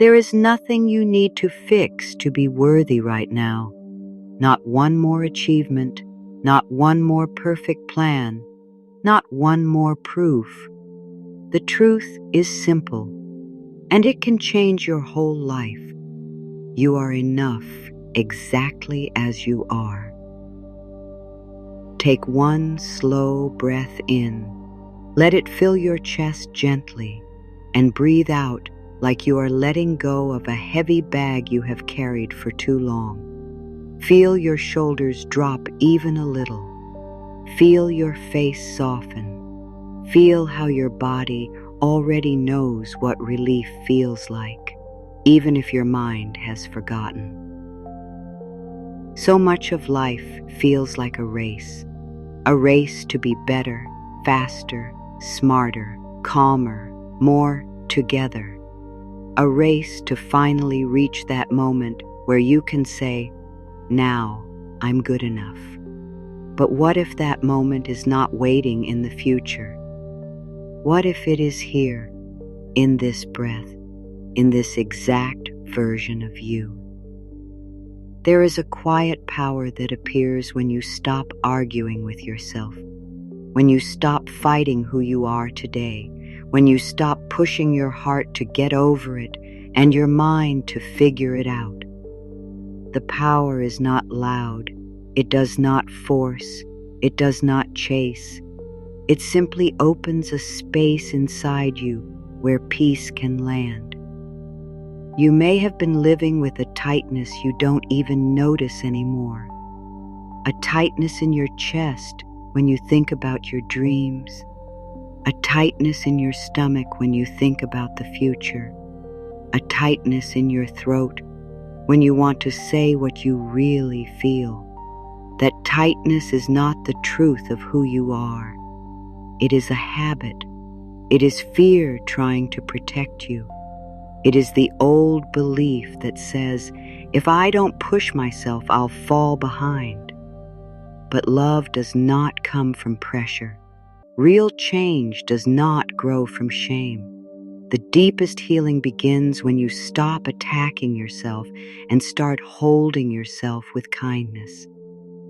There is nothing you need to fix to be worthy right now. Not one more achievement, not one more perfect plan, not one more proof. The truth is simple, and it can change your whole life. You are enough exactly as you are. Take one slow breath in. Let it fill your chest gently, and breathe out like you are letting go of a heavy bag you have carried for too long. Feel your shoulders drop even a little. Feel your face soften. Feel how your body already knows what relief feels like, even if your mind has forgotten. So much of life feels like a race to be better, faster, smarter, calmer, more together. A race to finally reach that moment where you can say, "Now I'm good enough." But what if that moment is not waiting in the future? What if it is here, in this breath, in this exact version of you? There is a quiet power that appears when you stop arguing with yourself, when you stop fighting who you are today, when you stop pushing your heart to get over it and your mind to figure it out. The power is not loud. It does not force. It does not chase. It simply opens a space inside you where peace can land. You may have been living with a tightness you don't even notice anymore. A tightness in your chest when you think about your dreams. A tightness in your stomach when you think about the future. A tightness in your throat when you want to say what you really feel. That tightness is not the truth of who you are. It is a habit. It is fear trying to protect you. It is the old belief that says, if I don't push myself, I'll fall behind. But love does not come from pressure. Real change does not grow from shame. The deepest healing begins when you stop attacking yourself and start holding yourself with kindness.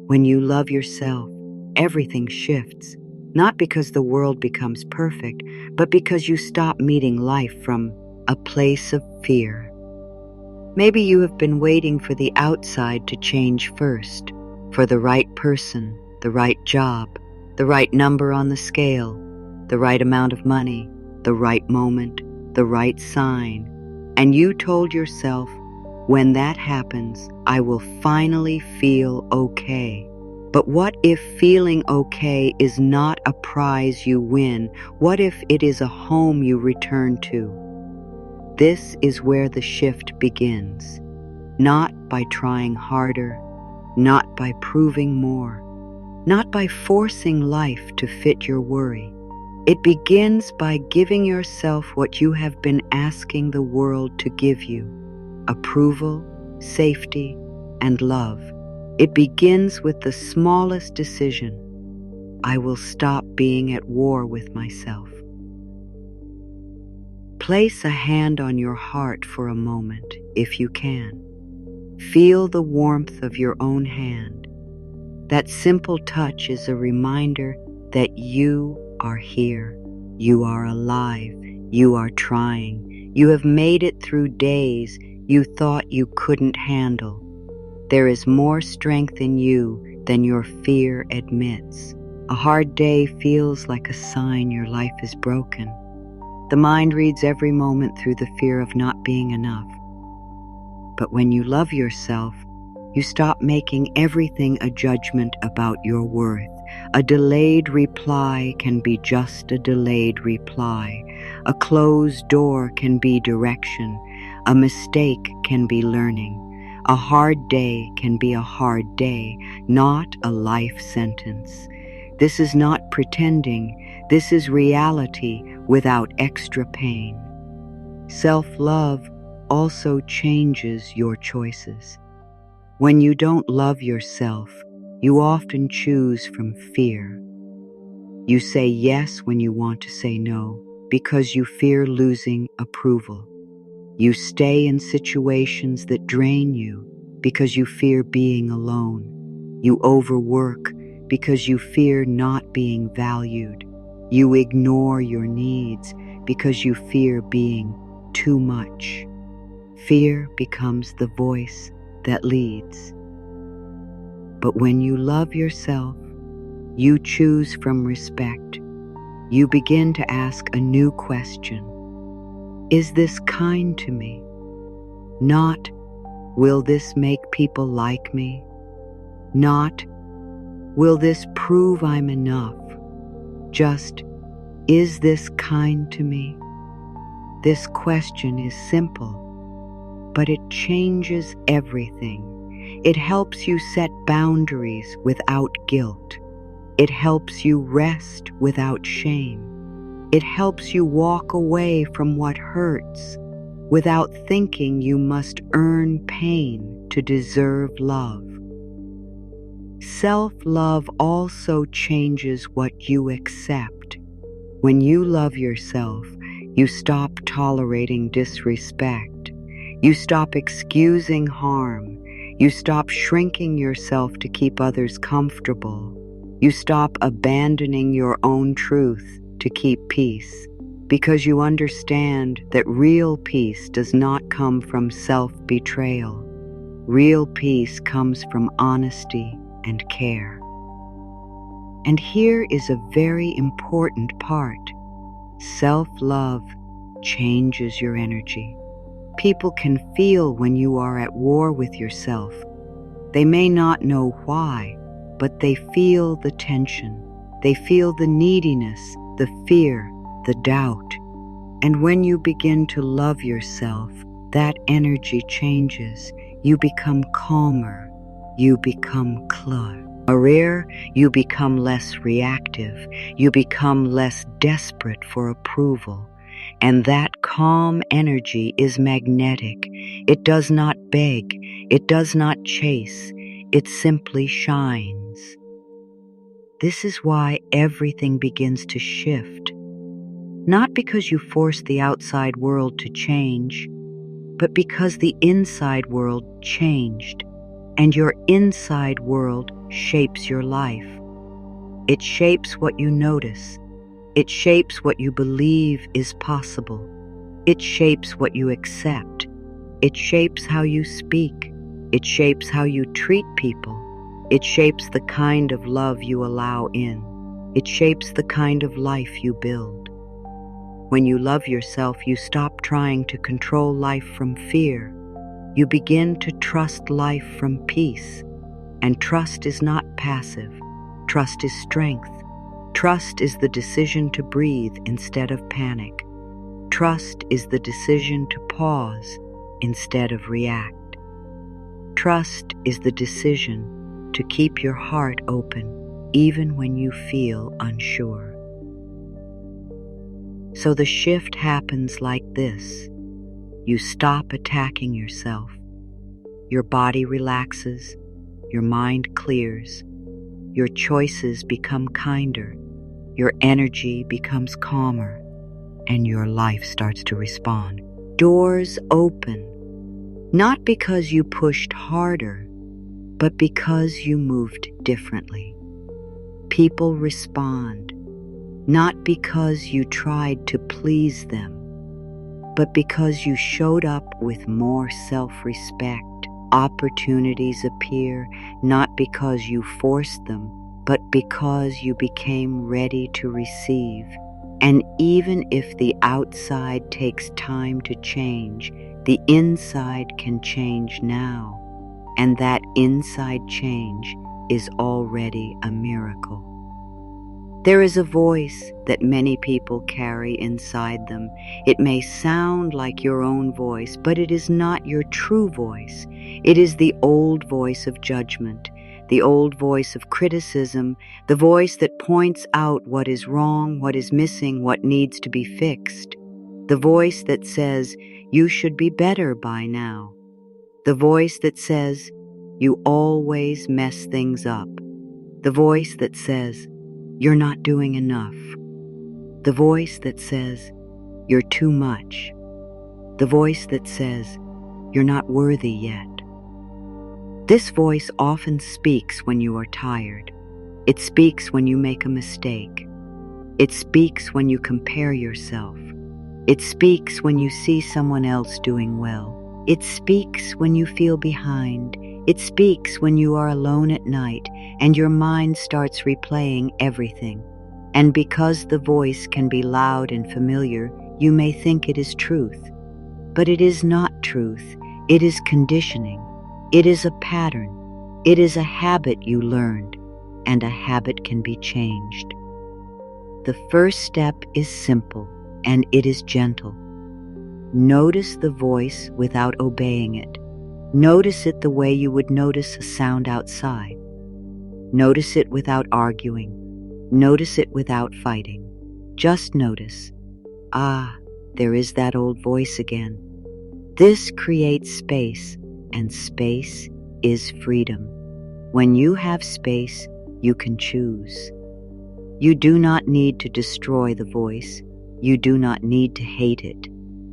When you love yourself, everything shifts, not because the world becomes perfect, but because you stop meeting life from a place of fear. Maybe you have been waiting for the outside to change first, for the right person, the right job, the right number on the scale, the right amount of money, the right moment, the right sign. And you told yourself, when that happens, I will finally feel okay. But what if feeling okay is not a prize you win? What if it is a home you return to? This is where the shift begins, not by trying harder, not by proving more, not by forcing life to fit your worry. It begins by giving yourself what you have been asking the world to give you: approval, safety, and love. It begins with the smallest decision. I will stop being at war with myself. Place a hand on your heart for a moment, if you can. Feel the warmth of your own hand. That simple touch is a reminder that you are here. You are alive. You are trying. You have made it through days you thought you couldn't handle. There is more strength in you than your fear admits. A hard day feels like a sign your life is broken. The mind reads every moment through the fear of not being enough. But when you love yourself, you stop making everything a judgment about your worth. A delayed reply can be just a delayed reply. A closed door can be direction. A mistake can be learning. A hard day can be a hard day, not a life sentence. This is not pretending. This is reality without extra pain. Self-love also changes your choices. When you don't love yourself, you often choose from fear. You say yes when you want to say no because you fear losing approval. You stay in situations that drain you because you fear being alone. You overwork because you fear not being valued. You ignore your needs because you fear being too much. Fear becomes the voice that leads. But when you love yourself, you choose from respect. You begin to ask a new question. Is this kind to me? Not, will this make people like me? Not, will this prove I'm enough? Just, is this kind to me? This question is simple, but it changes everything. It helps you set boundaries without guilt. It helps you rest without shame. It helps you walk away from what hurts without thinking you must earn pain to deserve love. Self-love also changes what you accept. When you love yourself, you stop tolerating disrespect. You stop excusing harm. You stop shrinking yourself to keep others comfortable. You stop abandoning your own truth to keep peace, because you understand that real peace does not come from self-betrayal. Real peace comes from honesty and care. And here is a very important part. Self-love changes your energy. People can feel when you are at war with yourself. They may not know why, but they feel the tension. They feel the neediness, the fear, the doubt. And when you begin to love yourself, that energy changes. You become calmer. You become clearer. You become less reactive. You become less desperate for approval. And that calm energy is magnetic. It does not beg. It does not chase. It simply shines. This is why everything begins to shift. Not because you force the outside world to change, but because the inside world changed, and your inside world shapes your life. It shapes what you notice. It shapes what you believe is possible. It shapes what you accept. It shapes how you speak. It shapes how you treat people. It shapes the kind of love you allow in. It shapes the kind of life you build. When you love yourself, you stop trying to control life from fear. You begin to trust life from peace. And trust is not passive. Trust is strength. Trust is the decision to breathe instead of panic. Trust is the decision to pause instead of react. Trust is the decision to keep your heart open even when you feel unsure. So the shift happens like this. You stop attacking yourself. Your body relaxes. Your mind clears. Your choices become kinder. Your energy becomes calmer. And your life starts to respond. Doors open, not because you pushed harder, but because you moved differently. People respond, not because you tried to please them, but because you showed up with more self-respect. Opportunities appear, not because you forced them, but because you became ready to receive. And even if the outside takes time to change, the inside can change now. And that inside change is already a miracle. There is a voice that many people carry inside them. It may sound like your own voice, but it is not your true voice. It is the old voice of judgment, the old voice of criticism, the voice that points out what is wrong, what is missing, what needs to be fixed. The voice that says, you should be better by now. The voice that says, you always mess things up. The voice that says, you're not doing enough. The voice that says, you're too much. the voice that says, "You're not worthy yet." This voice often speaks when you are tired. It speaks when you make a mistake. It speaks when you compare yourself. It speaks when you see someone else doing well. It speaks when you feel behind. It speaks when you are alone at night and your mind starts replaying everything. And because the voice can be loud and familiar, you may think it is truth. But it is not truth. It is conditioning. It is a pattern. It is a habit you learned, and a habit can be changed. The first step is simple, and it is gentle. Notice the voice without obeying it. Notice it the way you would notice a sound outside. Notice it without arguing. Notice it without fighting. Just notice. Ah, there is that old voice again. This creates space, and space is freedom. When you have space, you can choose. You do not need to destroy the voice. You do not need to hate it.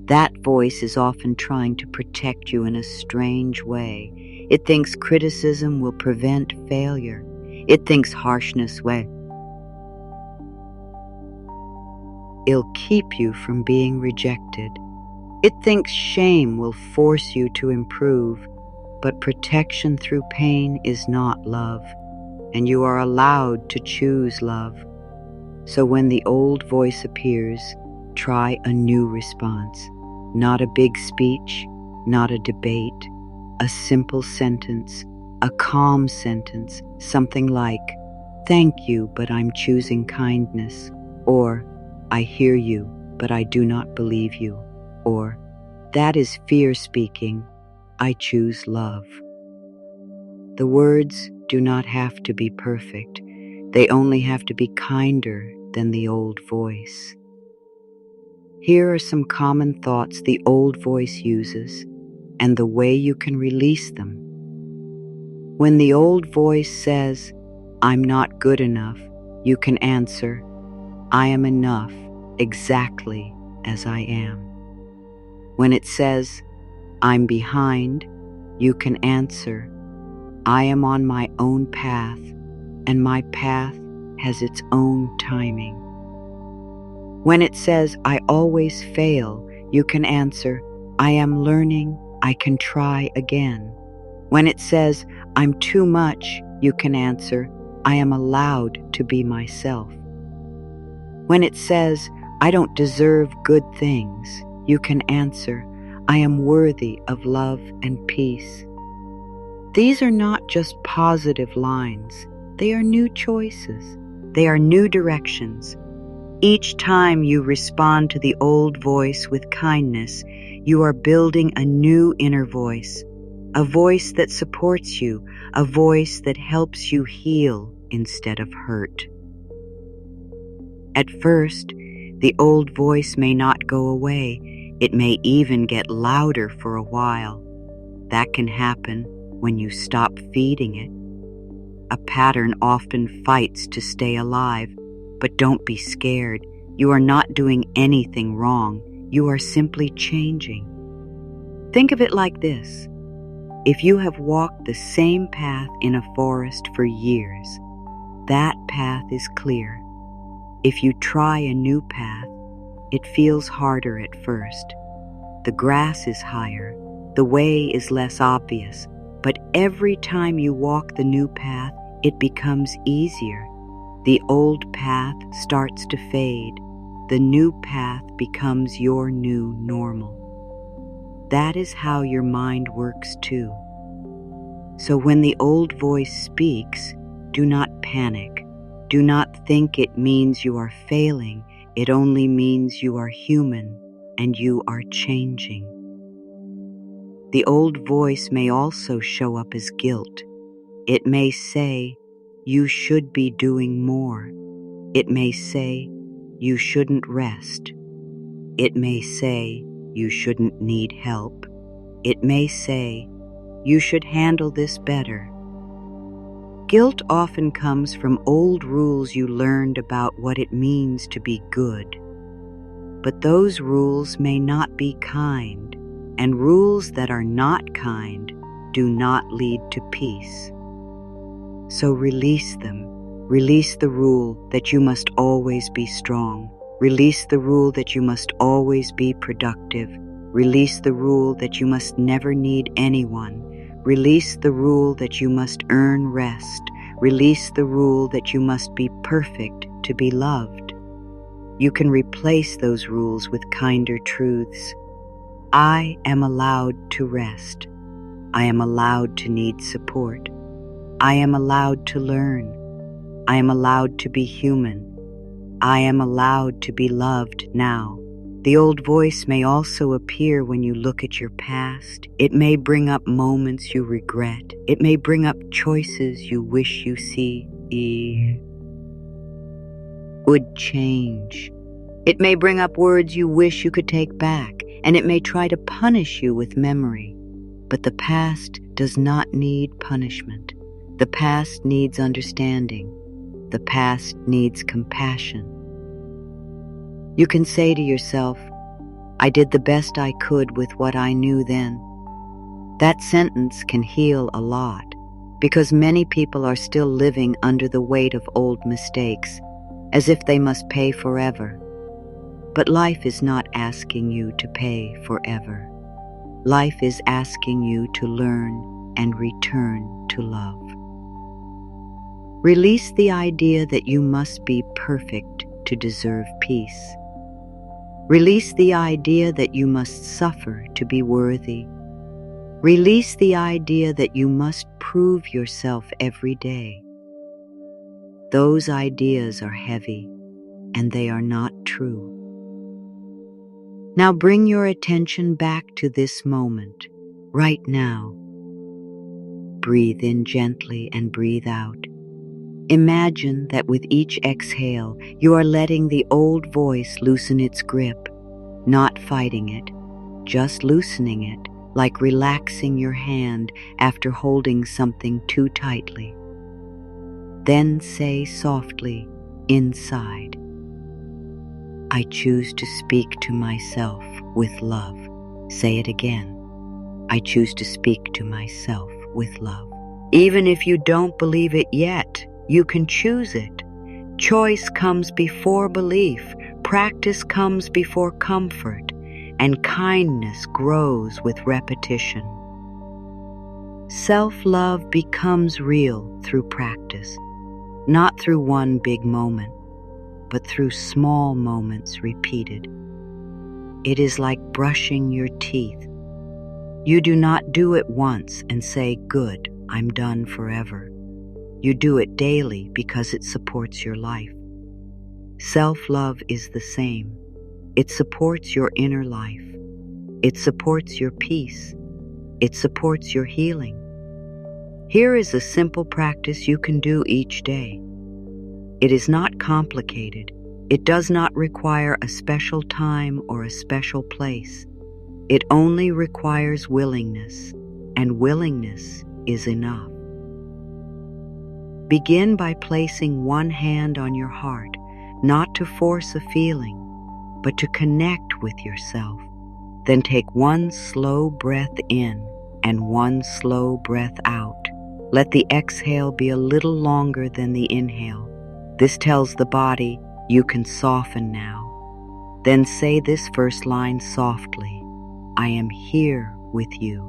That voice is often trying to protect you in a strange way. It thinks criticism will prevent failure. It thinks harshness will keep you from being rejected. It thinks shame will force you to improve. But protection through pain is not love, and you are allowed to choose love. So when the old voice appears, try a new response. Not a big speech, not a debate, a simple sentence, a calm sentence, something like, "Thank you, but I'm choosing kindness," or, "I hear you, but I do not believe you," or, "That is fear speaking, I choose love." The words do not have to be perfect. They only have to be kinder than the old voice. Here are some common thoughts the old voice uses and the way you can release them. When the old voice says, "I'm not good enough," you can answer, "I am enough exactly as I am." When it says, "I'm behind," you can answer, "I am on my own path, and my path has its own timing." When it says, "I always fail," you can answer, "I am learning, I can try again." When it says, "I'm too much," you can answer, "I am allowed to be myself." When it says, "I don't deserve good things," you can answer, "I am worthy of love and peace." These are not just positive lines. They are new choices. They are new directions. Each time you respond to the old voice with kindness, you are building a new inner voice, a voice that supports you, a voice that helps you heal instead of hurt. At first, the old voice may not go away. It may even get louder for a while. That can happen when you stop feeding it. A pattern often fights to stay alive, but don't be scared. You are not doing anything wrong. You are simply changing. Think of it like this. If you have walked the same path in a forest for years, that path is clear. If you try a new path, it feels harder at first. The grass is higher. The way is less obvious. But every time you walk the new path, it becomes easier. The old path starts to fade. The new path becomes your new normal. That is how your mind works too. So when the old voice speaks, do not panic. Do not think it means you are failing. It only means you are human and you are changing. The old voice may also show up as guilt. It may say, "You should be doing more." It may say, "You shouldn't rest." It may say, "You shouldn't need help." It may say, "You should handle this better." Guilt often comes from old rules you learned about what it means to be good. but those rules may not be kind, and rules that are not kind do not lead to peace. So release them. Release the rule that you must always be strong. Release the rule that you must always be productive. Release the rule that you must never need anyone. Release the rule that you must earn rest. Release the rule that you must be perfect to be loved. You can replace those rules with kinder truths. I am allowed to rest. I am allowed to need support. I am allowed to learn. I am allowed to be human. I am allowed to be loved now. The old voice may also appear when you look at your past. It may bring up moments you regret. It may bring up choices you wish you would change. It may bring up words you wish you could take back, and it may try to punish you with memory. But the past does not need punishment. The past needs understanding. The past needs compassion. You can say to yourself, I did the best I could with what I knew then. That sentence can heal a lot, because many people are still living under the weight of old mistakes, as if they must pay forever. But life is not asking you to pay forever. Life is asking you to learn and return to love. Release the idea that you must be perfect to deserve peace. Release the idea that you must suffer to be worthy. Release the idea that you must prove yourself every day. Those ideas are heavy, and they are not true. Now bring your attention back to this moment, right now. Breathe in gently and breathe out. Imagine that with each exhale, you are letting the old voice loosen its grip, not fighting it, just loosening it, like relaxing your hand after holding something too tightly. Then say softly, inside, I choose to speak to myself with love. Say it again. I choose to speak to myself with love. Even if you don't believe it yet, you can choose it. Choice comes before belief, practice comes before comfort, and kindness grows with repetition. Self-love becomes real through practice, not through one big moment, but through small moments repeated. It is like brushing your teeth. You do not do it once and say, good, I'm done forever. You do it daily because it supports your life. Self-love is the same. It supports your inner life. It supports your peace. It supports your healing. Here is a simple practice you can do each day. It is not complicated. It does not require a special time or a special place. It only requires willingness, and willingness is enough. Begin by placing one hand on your heart, not to force a feeling, but to connect with yourself. Then take one slow breath in and one slow breath out. Let the exhale be a little longer than the inhale. This tells the body, you can soften now. Then say this first line softly, I am here with you.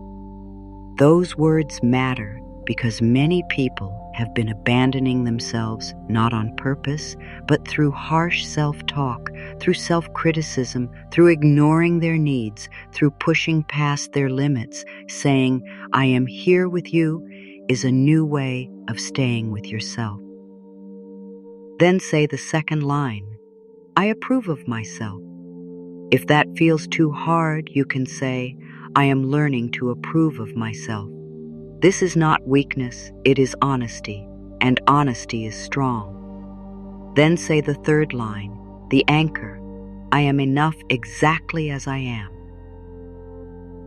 Those words matter because many people have been abandoning themselves not on purpose, but through harsh self-talk, through self-criticism, through ignoring their needs, through pushing past their limits. Saying, I am here with you is a new way of staying with yourself. Then say the second line, I approve of myself. If that feels too hard, you can say, I am learning to approve of myself. This is not weakness, it is honesty, and honesty is strong. Then say the third line, the anchor, I am enough exactly as I am.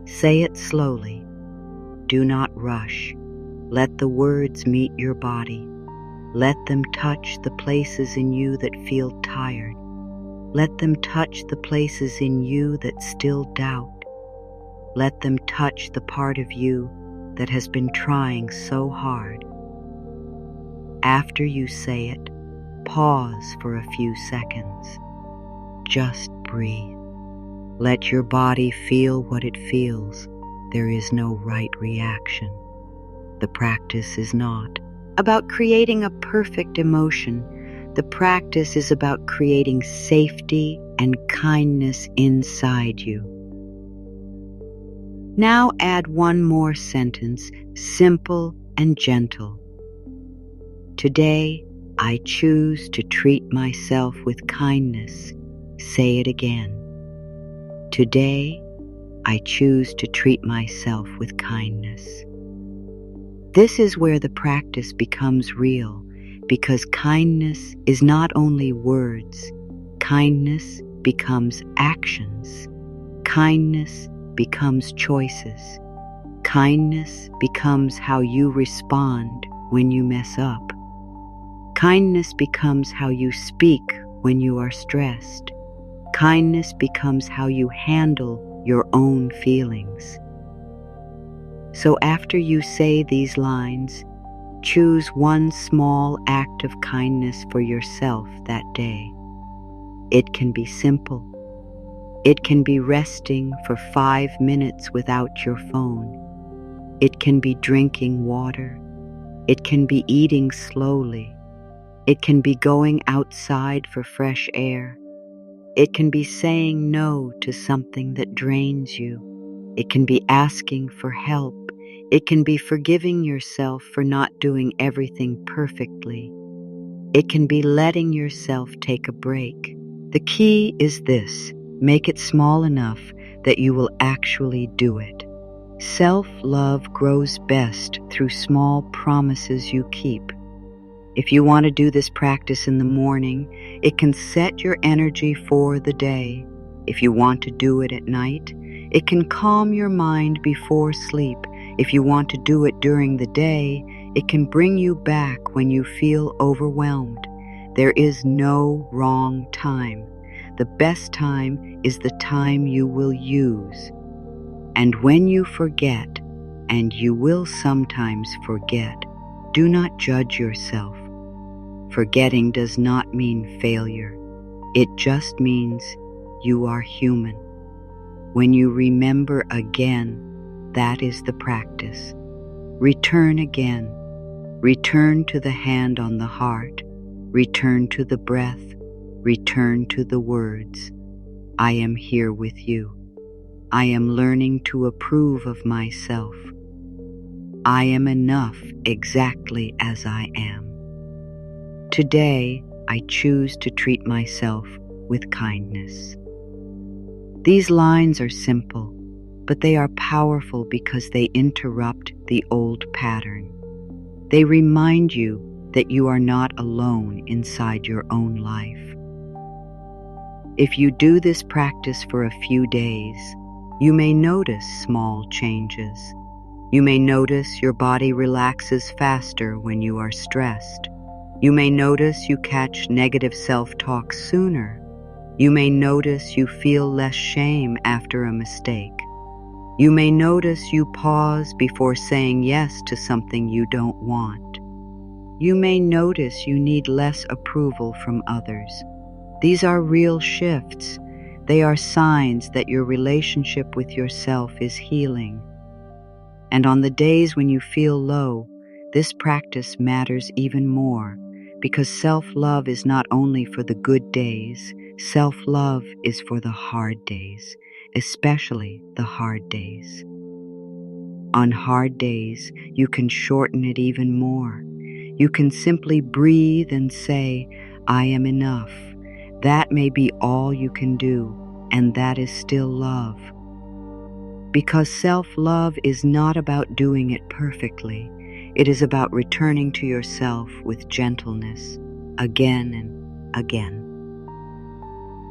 Say it slowly. Do not rush. Let the words meet your body. Let them touch the places in you that feel tired. Let them touch the places in you that still doubt. Let them touch the part of you that has been trying so hard. After you say it, pause for a few seconds. Just breathe. Let your body feel what it feels. There is no right reaction. The practice is not about creating a perfect emotion. The practice is about creating safety and kindness inside you. Now add one more sentence, simple and gentle. Today, I choose to treat myself with kindness. Say it again. Today, I choose to treat myself with kindness. This is where the practice becomes real, because kindness is not only words. Kindness becomes actions. Kindness becomes choices. Kindness becomes how you respond when you mess up. Kindness becomes how you speak when you are stressed. Kindness becomes how you handle your own feelings. So after you say these lines, choose one small act of kindness for yourself that day. It can be simple. It can be resting for 5 minutes without your phone. It can be drinking water. It can be eating slowly. It can be going outside for fresh air. It can be saying no to something that drains you. It can be asking for help. It can be forgiving yourself for not doing everything perfectly. It can be letting yourself take a break. The key is this: make it small enough that you will actually do it. Self-love grows best through small promises you keep. If you want to do this practice in the morning, it can set your energy for the day. If you want to do it at night, it can calm your mind before sleep. If you want to do it during the day, it can bring you back when you feel overwhelmed. There is no wrong time. The best time is the time you will use. And when you forget, and you will sometimes forget, do not judge yourself. Forgetting does not mean failure. It just means you are human. When you remember again, that is the practice. Return again. Return to the hand on the heart. Return to the breath. Return to the words. I am here with you. I am learning to approve of myself. I am enough exactly as I am. Today, I choose to treat myself with kindness. These lines are simple, but they are powerful because they interrupt the old pattern. They remind you that you are not alone inside your own life. If you do this practice for a few days, you may notice small changes. You may notice your body relaxes faster when you are stressed. You may notice you catch negative self-talk sooner. You may notice you feel less shame after a mistake. You may notice you pause before saying yes to something you don't want. You may notice you need less approval from others. These are real shifts. They are signs that your relationship with yourself is healing. And on the days when you feel low, this practice matters even more, because self-love is not only for the good days. Self-love is for the hard days, especially the hard days. On hard days, you can shorten it even more. You can simply breathe and say, I am enough. That may be all you can do, and that is still love. Because self-love is not about doing it perfectly. It is about returning to yourself with gentleness, again and again.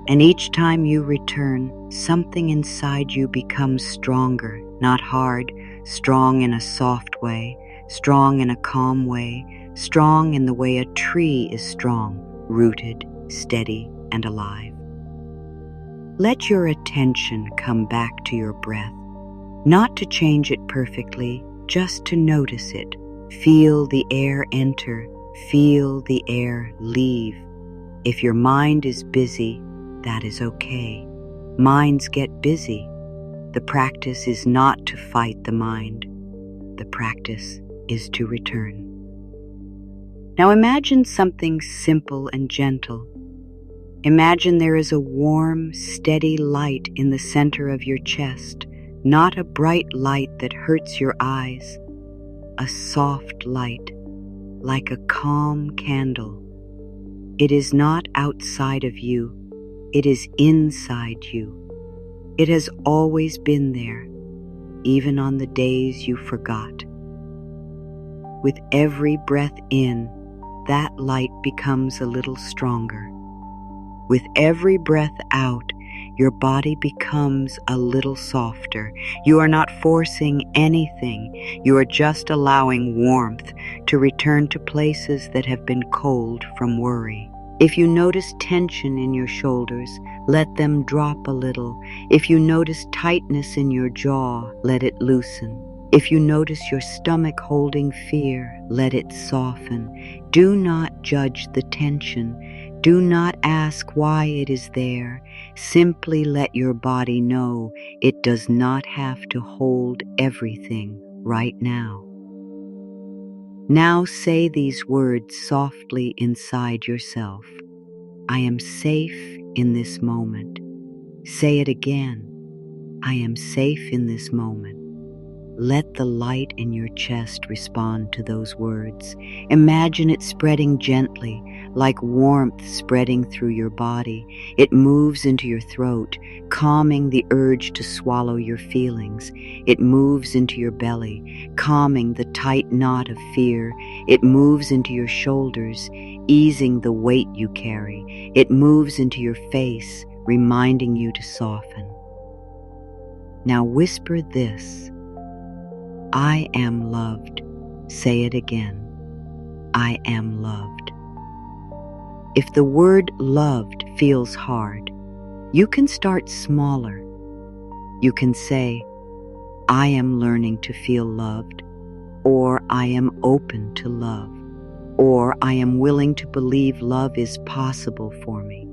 And each time you return, something inside you becomes stronger, not hard, strong in a soft way, strong in a calm way, strong in the way a tree is strong, rooted, steady, and alive. Let your attention come back to your breath, not to change it perfectly, just to notice it. Feel the air enter, feel the air leave. If your mind is busy, that is okay. Minds get busy. The practice is not to fight the mind. The practice is to return. Now imagine something simple and gentle. Imagine there is a warm, steady light in the center of your chest, not a bright light that hurts your eyes, a soft light, like a calm candle. It is not outside of you, it is inside you. It has always been there, even on the days you forgot. With every breath in, that light becomes a little stronger. With every breath out, your body becomes a little softer. You are not forcing anything. You are just allowing warmth to return to places that have been cold from worry. If you notice tension in your shoulders, let them drop a little. If you notice tightness in your jaw, let it loosen. If you notice your stomach holding fear, let it soften. Do not judge the tension. Do not ask why it is there. Simply let your body know it does not have to hold everything right now. Now say these words softly inside yourself. I am safe in this moment. Say it again. I am safe in this moment. Let the light in your chest respond to those words. Imagine it spreading gently, like warmth spreading through your body. It moves into your throat, calming the urge to swallow your feelings. It moves into your belly, calming the tight knot of fear. It moves into your shoulders, easing the weight you carry. It moves into your face, reminding you to soften. Now whisper this. I am loved. Say it again. I am loved. If the word loved feels hard, you can start smaller. You can say, I am learning to feel loved, or I am open to love, or I am willing to believe love is possible for me.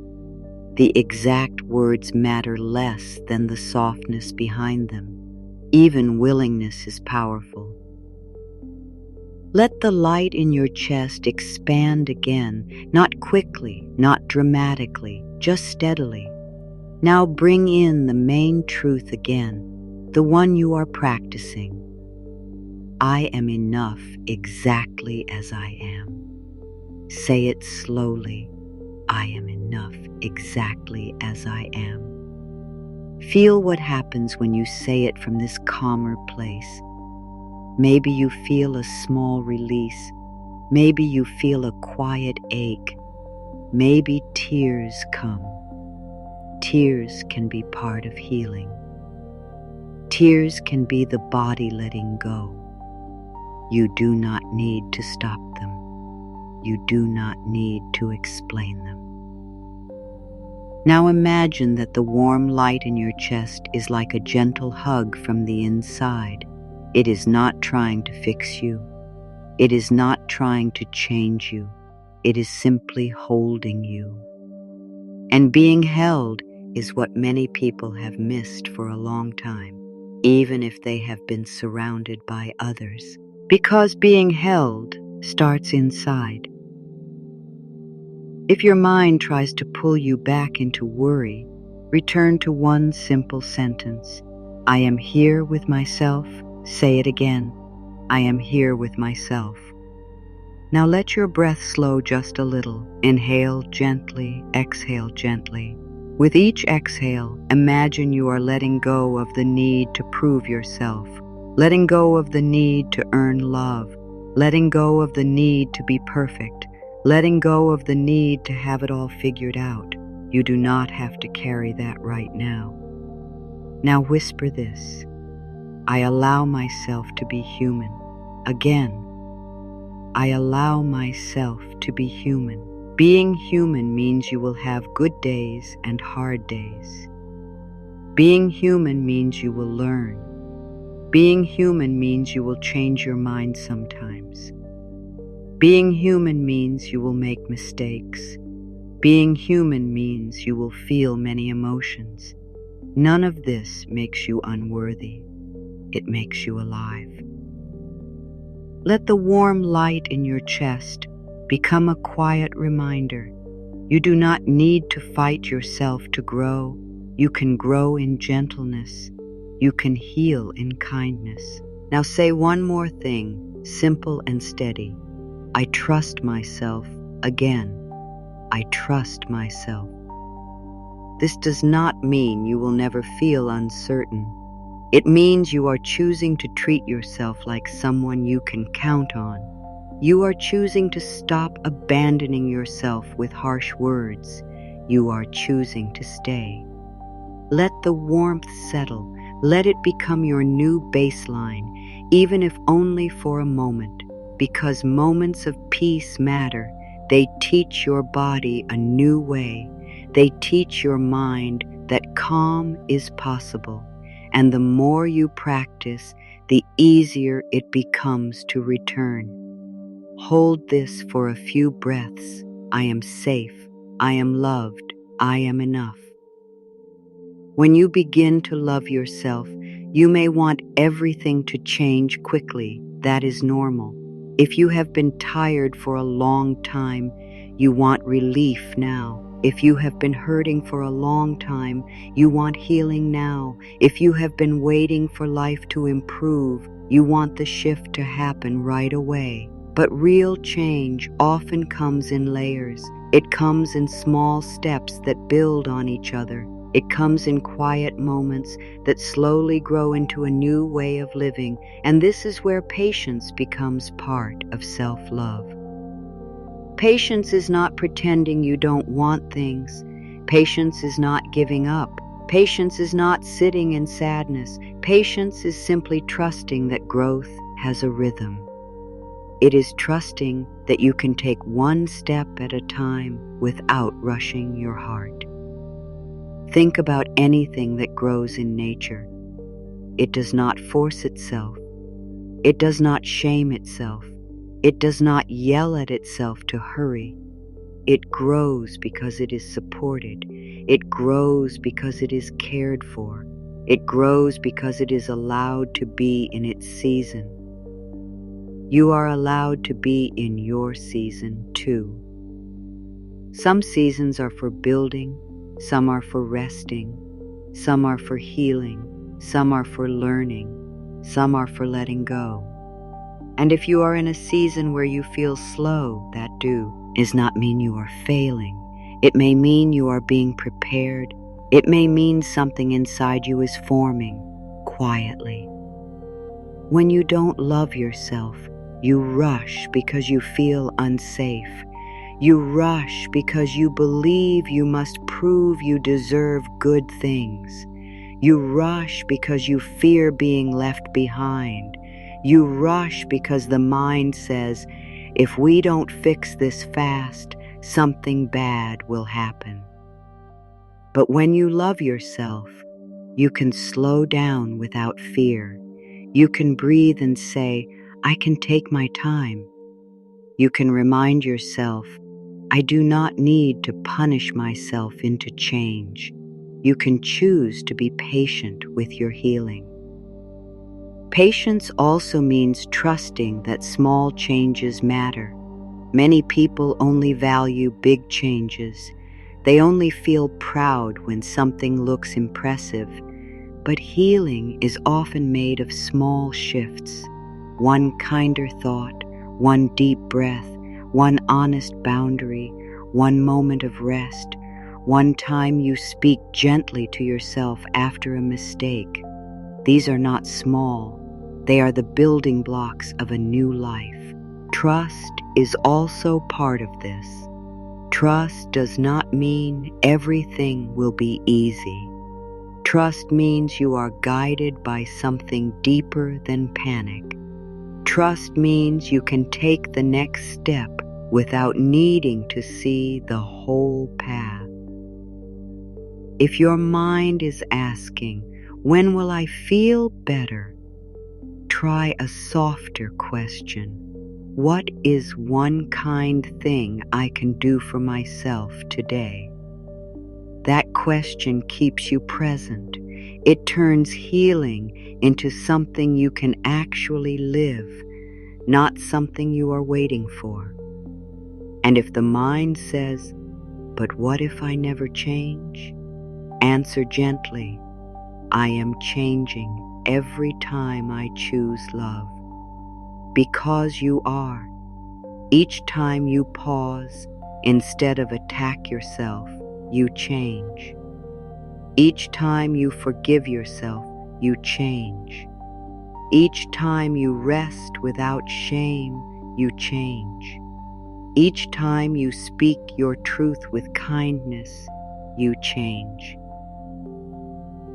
The exact words matter less than the softness behind them. Even willingness is powerful. Let the light in your chest expand again, not quickly, not dramatically, just steadily. Now bring in the main truth again, the one you are practicing. I am enough exactly as I am. Say it slowly. I am enough exactly as I am. Feel what happens when you say it from this calmer place. Maybe you feel a small release. Maybe you feel a quiet ache. Maybe tears come. Tears can be part of healing. Tears can be the body letting go. You do not need to stop them. You do not need to explain them. Now imagine that the warm light in your chest is like a gentle hug from the inside. It is not trying to fix you. It is not trying to change you. It is simply holding you. And being held is what many people have missed for a long time, even if they have been surrounded by others. Because being held starts inside. If your mind tries to pull you back into worry, return to one simple sentence. I am here with myself. Say it again. I am here with myself. Now let your breath slow just a little. Inhale gently, exhale gently. With each exhale, imagine you are letting go of the need to prove yourself, letting go of the need to earn love, letting go of the need to be perfect, letting go of the need to have it all figured out. You do not have to carry that right now. Now whisper this. I allow myself to be human. Again, I allow myself to be human. Being human means you will have good days and hard days. Being human means you will learn. Being human means you will change your mind sometimes. Being human means you will make mistakes. Being human means you will feel many emotions. None of this makes you unworthy. It makes you alive. Let the warm light in your chest become a quiet reminder. You do not need to fight yourself to grow. You can grow in gentleness. You can heal in kindness. Now say one more thing, simple and steady. I trust myself again. I trust myself. This does not mean you will never feel uncertain. It means you are choosing to treat yourself like someone you can count on. You are choosing to stop abandoning yourself with harsh words. You are choosing to stay. Let the warmth settle. Let it become your new baseline, even if only for a moment, because moments of peace matter. They teach your body a new way. They teach your mind that calm is possible. And the more you practice, the easier it becomes to return. Hold this for a few breaths. I am safe. I am loved. I am enough. When you begin to love yourself, you may want everything to change quickly. That is normal. If you have been tired for a long time, you want relief now. If you have been hurting for a long time, you want healing now. If you have been waiting for life to improve, you want the shift to happen right away. But real change often comes in layers. It comes in small steps that build on each other. It comes in quiet moments that slowly grow into a new way of living, and this is where patience becomes part of self-love. Patience is not pretending you don't want things. Patience is not giving up. Patience is not sitting in sadness. Patience is simply trusting that growth has a rhythm. It is trusting that you can take one step at a time without rushing your heart. Think about anything that grows in nature. It does not force itself. It does not shame itself. It does not yell at itself to hurry. It grows because it is supported. It grows because it is cared for. It grows because it is allowed to be in its season. You are allowed to be in your season too. Some seasons are for building. Some are for resting. Some are for healing. Some are for learning. Some are for letting go. And if you are in a season where you feel slow, that does not mean you are failing. It may mean you are being prepared. It may mean something inside you is forming quietly. When you don't love yourself, you rush because you feel unsafe. You rush because you believe you must prove you deserve good things. You rush because you fear being left behind. You rush because the mind says, if we don't fix this fast, something bad will happen. But when you love yourself, you can slow down without fear. You can breathe and say, I can take my time. You can remind yourself, I do not need to punish myself into change. You can choose to be patient with your healing. Patience also means trusting that small changes matter. Many people only value big changes. They only feel proud when something looks impressive. But healing is often made of small shifts. One kinder thought, one deep breath, one honest boundary, one moment of rest, one time you speak gently to yourself after a mistake. These are not small. They are the building blocks of a new life. Trust is also part of this. Trust does not mean everything will be easy. Trust means you are guided by something deeper than panic. Trust means you can take the next step without needing to see the whole path. If your mind is asking, "When will I feel better?" try a softer question. What is one kind thing I can do for myself today? That question keeps you present. It turns healing into something you can actually live, not something you are waiting for. And if the mind says, "But what if I never change?" answer gently, "I am changing every time I choose love." Because you are. Each time you pause, instead of attack yourself, you change. Each time you forgive yourself, you change. Each time you rest without shame, you change. Each time you speak your truth with kindness, you change.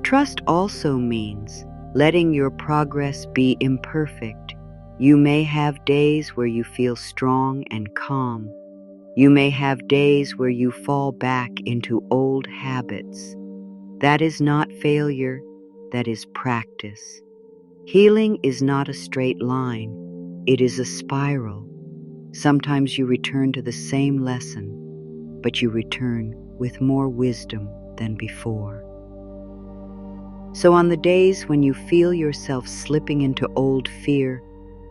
Trust also means letting your progress be imperfect. You may have days where you feel strong and calm. You may have days where you fall back into old habits. That is not failure, that is practice. Healing is not a straight line, it is a spiral. Sometimes you return to the same lesson, but you return with more wisdom than before. So on the days when you feel yourself slipping into old fear,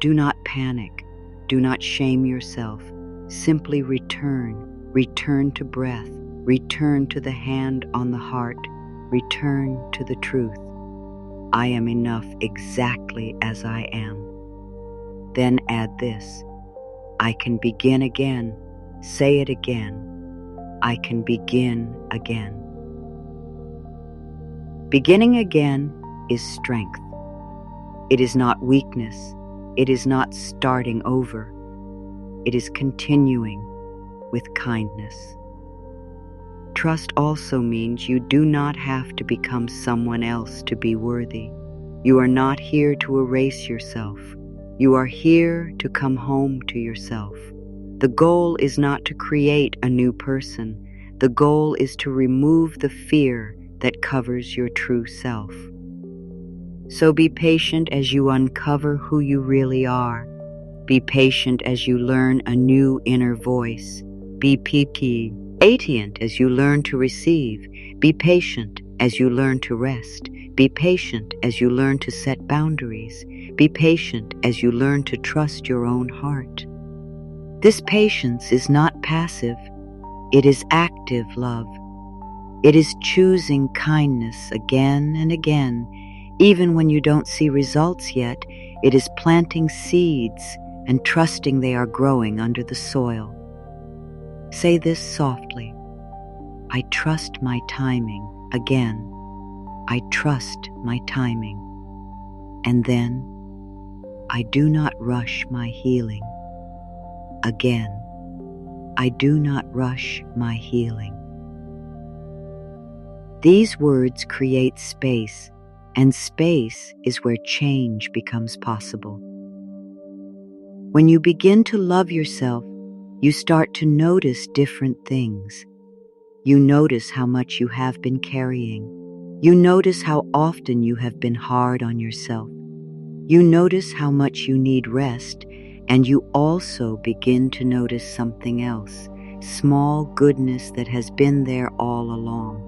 do not panic, do not shame yourself. Simply return to breath, return to the hand on the heart, return to the truth. I am enough exactly as I am. Then add this, I can begin again. Say it again. I can begin again. Beginning again is strength. It is not weakness. It is not starting over. It is continuing with kindness. Trust also means you do not have to become someone else to be worthy. You are not here to erase yourself. You are here to come home to yourself. The goal is not to create a new person. The goal is to remove the fear that covers your true self. So be patient as you uncover who you really are. Be patient as you learn a new inner voice. Be patient as you learn to receive. Be patient as you learn to rest. Be patient as you learn to set boundaries. Be patient as you learn to trust your own heart. This patience is not passive. It is active love. It is choosing kindness again and again. Even when you don't see results yet, it is planting seeds and trusting they are growing under the soil. Say this softly. I trust my timing. Again, I trust my timing. And then, I do not rush my healing. Again, I do not rush my healing. These words create space, and space is where change becomes possible. When you begin to love yourself, you start to notice different things. You notice how much you have been carrying. You notice how often you have been hard on yourself. You notice how much you need rest, and you also begin to notice something else, small goodness that has been there all along.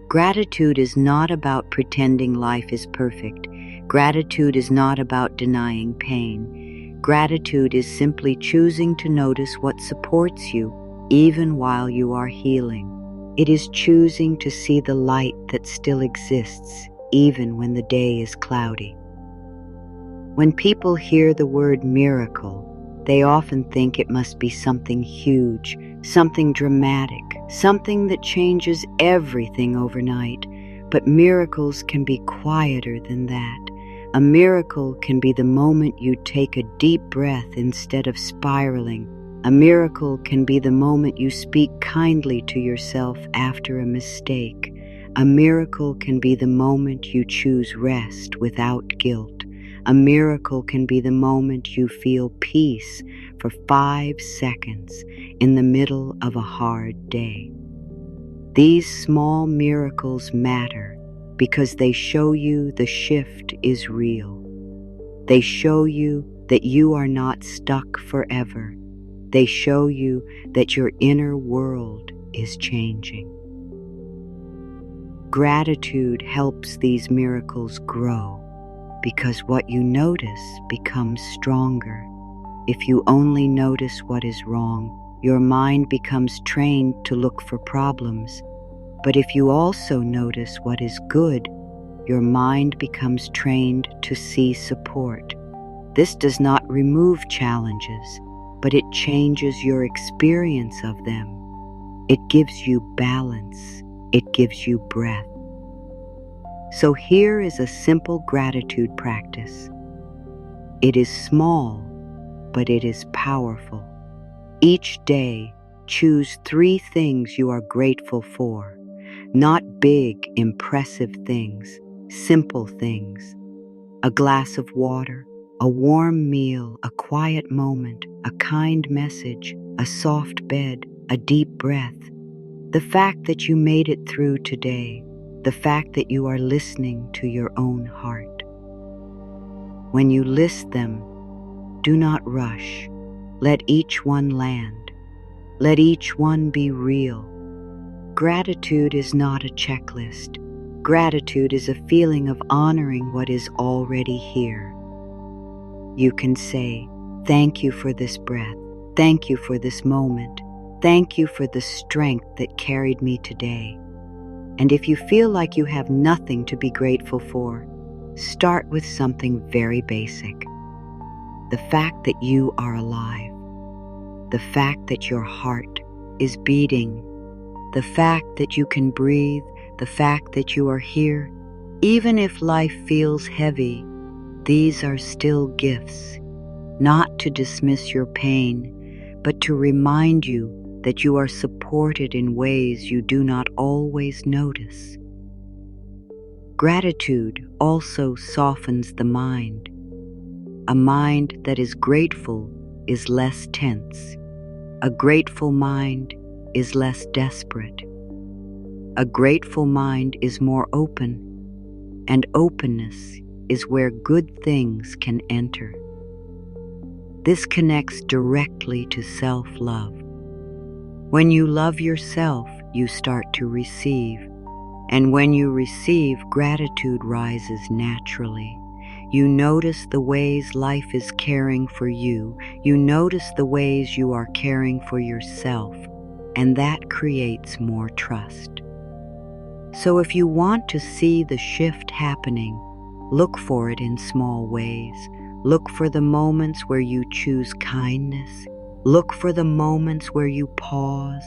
Gratitude is not about pretending life is perfect. Gratitude is not about denying pain. Gratitude is simply choosing to notice what supports you, even while you are healing. It is choosing to see the light that still exists, even when the day is cloudy. When people hear the word miracle, they often think it must be something huge, something dramatic, something that changes everything overnight. But miracles can be quieter than that. A miracle can be the moment you take a deep breath instead of spiraling. A miracle can be the moment you speak kindly to yourself after a mistake. A miracle can be the moment you choose rest without guilt. A miracle can be the moment you feel peace for 5 seconds in the middle of a hard day. These small miracles matter because they show you the shift is real. They show you that you are not stuck forever. They show you that your inner world is changing. Gratitude helps these miracles grow because what you notice becomes stronger. If you only notice what is wrong, your mind becomes trained to look for problems. But if you also notice what is good, your mind becomes trained to see support. This does not remove challenges, but it changes your experience of them. It gives you balance. It gives you breath. So here is a simple gratitude practice. It is small, but it is powerful. Each day, choose 3 things you are grateful for. Not big, impressive things, simple things. A glass of water, a warm meal, a quiet moment, a kind message, a soft bed, a deep breath. The fact that you made it through today, the fact that you are listening to your own heart. When you list them, do not rush. Let each one land. Let each one be real. Gratitude is not a checklist. Gratitude is a feeling of honoring what is already here. You can say, "Thank you for this breath. Thank you for this moment. Thank you for the strength that carried me today." And if you feel like you have nothing to be grateful for, start with something very basic. The fact that you are alive. The fact that your heart is beating. The fact that you can breathe. The fact that you are here. Even if life feels heavy, these are still gifts, not to dismiss your pain, but to remind you that you are supported in ways you do not always notice. Gratitude also softens the mind. A mind that is grateful is less tense. A grateful mind is less desperate. A grateful mind is more open, and openness is where good things can enter. This connects directly to self-love. When you love yourself, you start to receive. And when you receive, gratitude rises naturally. You notice the ways life is caring for you. You notice the ways you are caring for yourself. And that creates more trust. So if you want to see the shift happening, look for it in small ways. Look for the moments where you choose kindness. Look for the moments where you pause.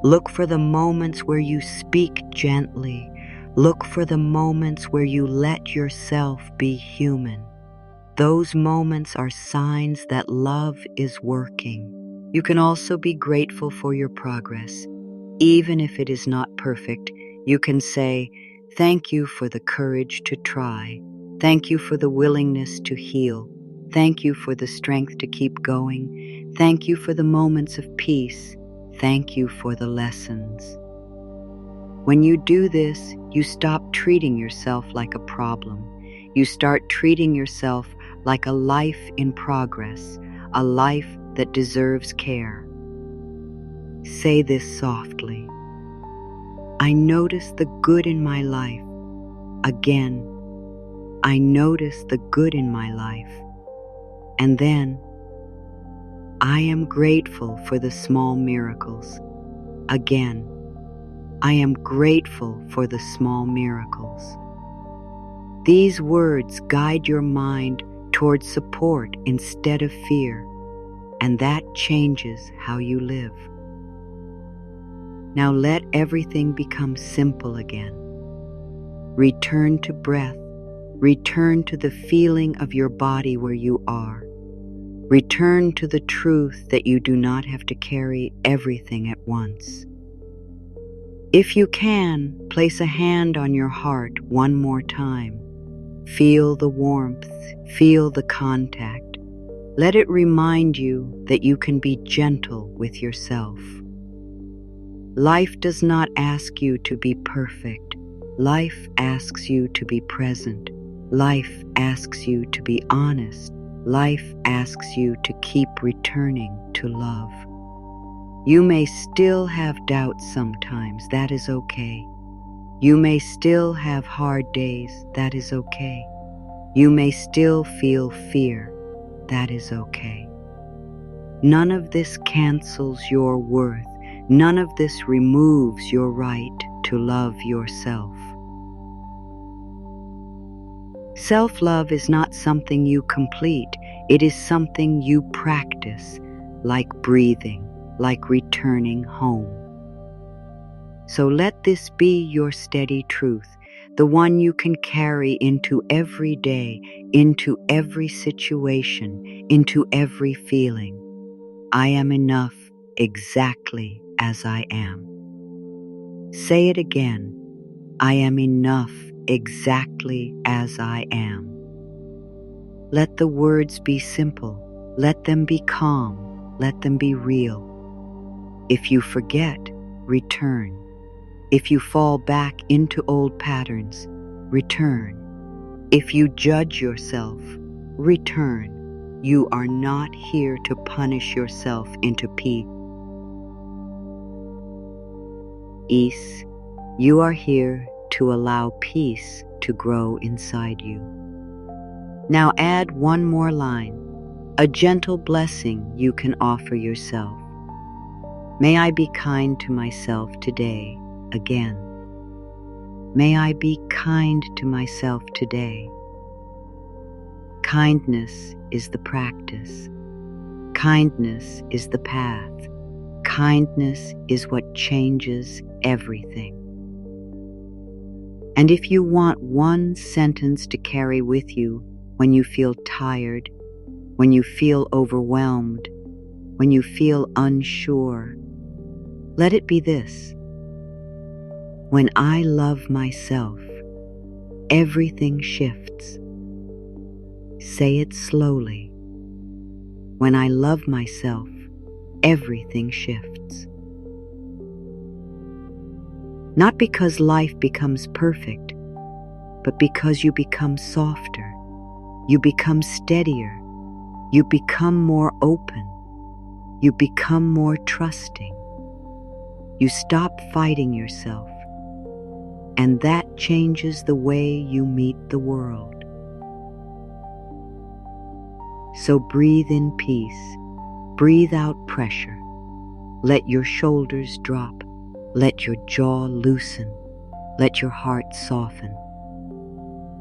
Look for the moments where you speak gently. Look for the moments where you let yourself be human. Those moments are signs that love is working. You can also be grateful for your progress. Even if it is not perfect, you can say, "Thank you for the courage to try. Thank you for the willingness to heal. Thank you for the strength to keep going. Thank you for the moments of peace. Thank you for the lessons." When you do this, you stop treating yourself like a problem. You start treating yourself like a life in progress, a life that deserves care. Say this softly. I notice the good in my life. Again, I notice the good in my life. And then, I am grateful for the small miracles. Again, I am grateful for the small miracles. These words guide your mind toward support instead of fear, and that changes how you live. Now let everything become simple again. Return to breath. Return to the feeling of your body where you are. Return to the truth that you do not have to carry everything at once. If you can, place a hand on your heart one more time. Feel the warmth, feel the contact. Let it remind you that you can be gentle with yourself. Life does not ask you to be perfect. Life asks you to be present. Life asks you to be honest. Life asks you to keep returning to love. You may still have doubts sometimes. That is okay. You may still have hard days. That is okay. You may still feel fear. That is okay. None of this cancels your worth. None of this removes your right to love yourself. Self-love is not something you complete. It is something you practice, like breathing, like returning home. So let this be your steady truth, the one you can carry into every day, into every situation, into every feeling. I am enough exactly as I am. Say it again. I am enough exactly as I am. Let the words be simple. Let them be calm. Let them be real. If you forget, return. If you fall back into old patterns, return. If you judge yourself, return. You are not here to punish yourself into peace. You are here to allow peace to grow inside you. Now add one more line, a gentle blessing you can offer yourself. May I be kind to myself today again. May I be kind to myself today. Kindness is the practice. Kindness is the path. Kindness is what changes everything. And if you want one sentence to carry with you when you feel tired, when you feel overwhelmed, when you feel unsure, let it be this. When I love myself, everything shifts. Say it slowly. When I love myself, everything shifts. Not because life becomes perfect, but because you become softer, you become steadier, you become more open, you become more trusting. You stop fighting yourself, and that changes the way you meet the world. So breathe in peace, breathe out pressure, let your shoulders drop, let your jaw loosen, let your heart soften.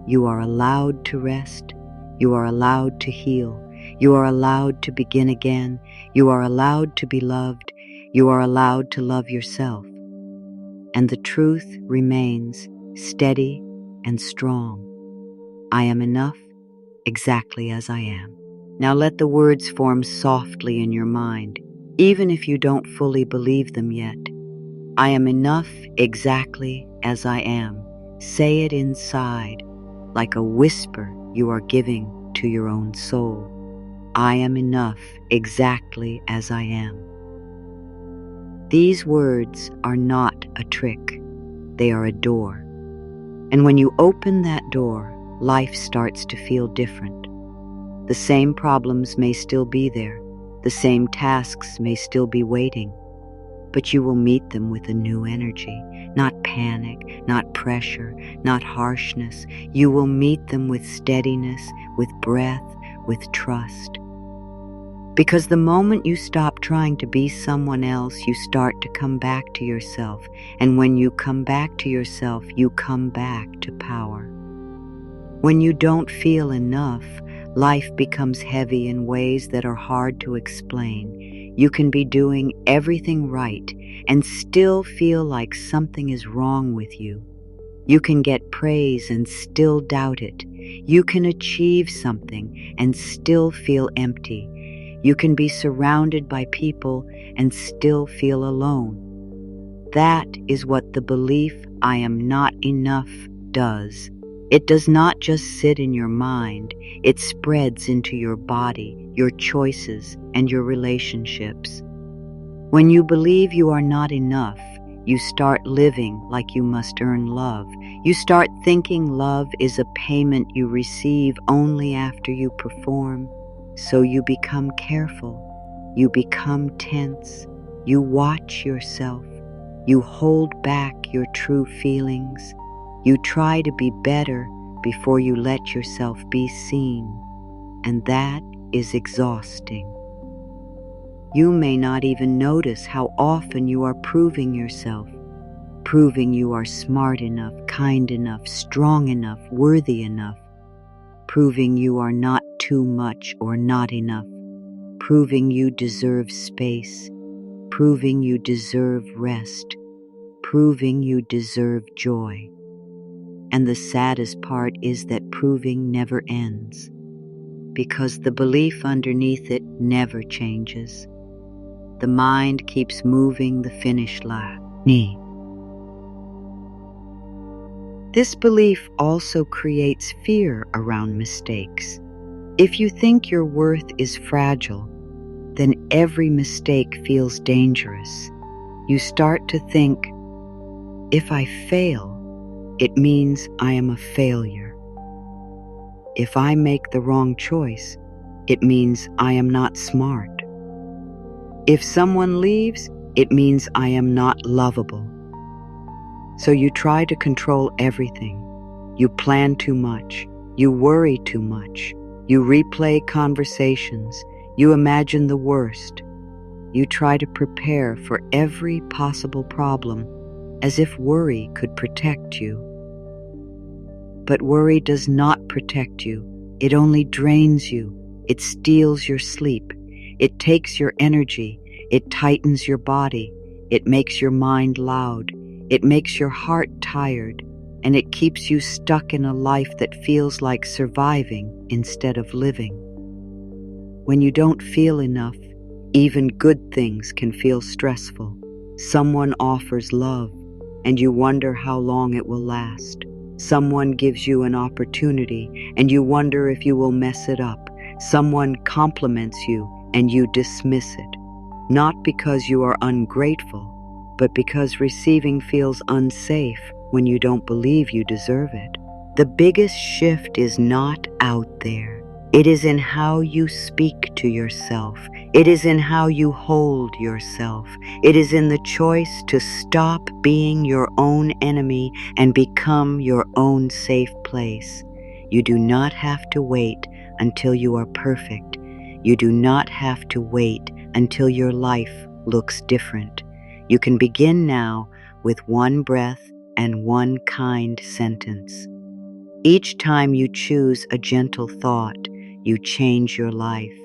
You are allowed to rest, you are allowed to heal, you are allowed to begin again, you are allowed to be loved, you are allowed to love yourself. And the truth remains steady and strong. I am enough exactly as I am. Now let the words form softly in your mind, even if you don't fully believe them yet. I am enough exactly as I am. Say it inside, like a whisper you are giving to your own soul. I am enough exactly as I am. These words are not a trick. They are a door. And when you open that door, life starts to feel different. The same problems may still be there. The same tasks may still be waiting. But you will meet them with a new energy, not panic, not pressure, not harshness. You will meet them with steadiness, with breath, with trust. Because the moment you stop trying to be someone else, you start to come back to yourself. And when you come back to yourself, you come back to power. When you don't feel enough, life becomes heavy in ways that are hard to explain. You can be doing everything right and still feel like something is wrong with you. You can get praise and still doubt it. You can achieve something and still feel empty. You can be surrounded by people and still feel alone. That is what the belief I am not enough does. It does not just sit in your mind, it spreads into your body, your choices, and your relationships. When you believe you are not enough, You start living like you must earn love. You start thinking love is a payment you receive only after you perform. So you become careful. You become tense. You watch yourself. You hold back your true feelings. You try to be better before you let yourself be seen. And that is exhausting. You may not even notice how often you are proving yourself, proving you are smart enough, kind enough, strong enough, worthy enough, proving you are not too much or not enough, proving you deserve space, proving you deserve rest, proving you deserve joy. And the saddest part is that proving never ends, because the belief underneath it never changes. The mind keeps moving the finish line. This belief also creates fear around mistakes. If you think your worth is fragile, then every mistake feels dangerous. You start to think, if I fail, it means I am a failure. If I make the wrong choice, it means I am not smart. If someone leaves, it means I am not lovable. So you try to control everything. You plan too much. You worry too much. You replay conversations. You imagine the worst. You try to prepare for every possible problem as if worry could protect you. But worry does not protect you. It only drains you. It steals your sleep. It takes your energy. It tightens your body. It makes your mind loud. It makes your heart tired. And it keeps you stuck in a life that feels like surviving instead of living. When you don't feel enough, even good things can feel stressful. Someone offers love, and you wonder how long it will last. Someone gives you an opportunity, and you wonder if you will mess it up. Someone compliments you, and you dismiss it. Not because you are ungrateful, but because receiving feels unsafe when you don't believe you deserve it. The biggest shift is not out there. It is in how you speak to yourself. It is in how you hold yourself. It is in the choice to stop being your own enemy and become your own safe place. You do not have to wait until you are perfect. You do not have to wait until your life looks different. You can begin now with one breath and one kind sentence. Each time you choose a gentle thought, you change your life.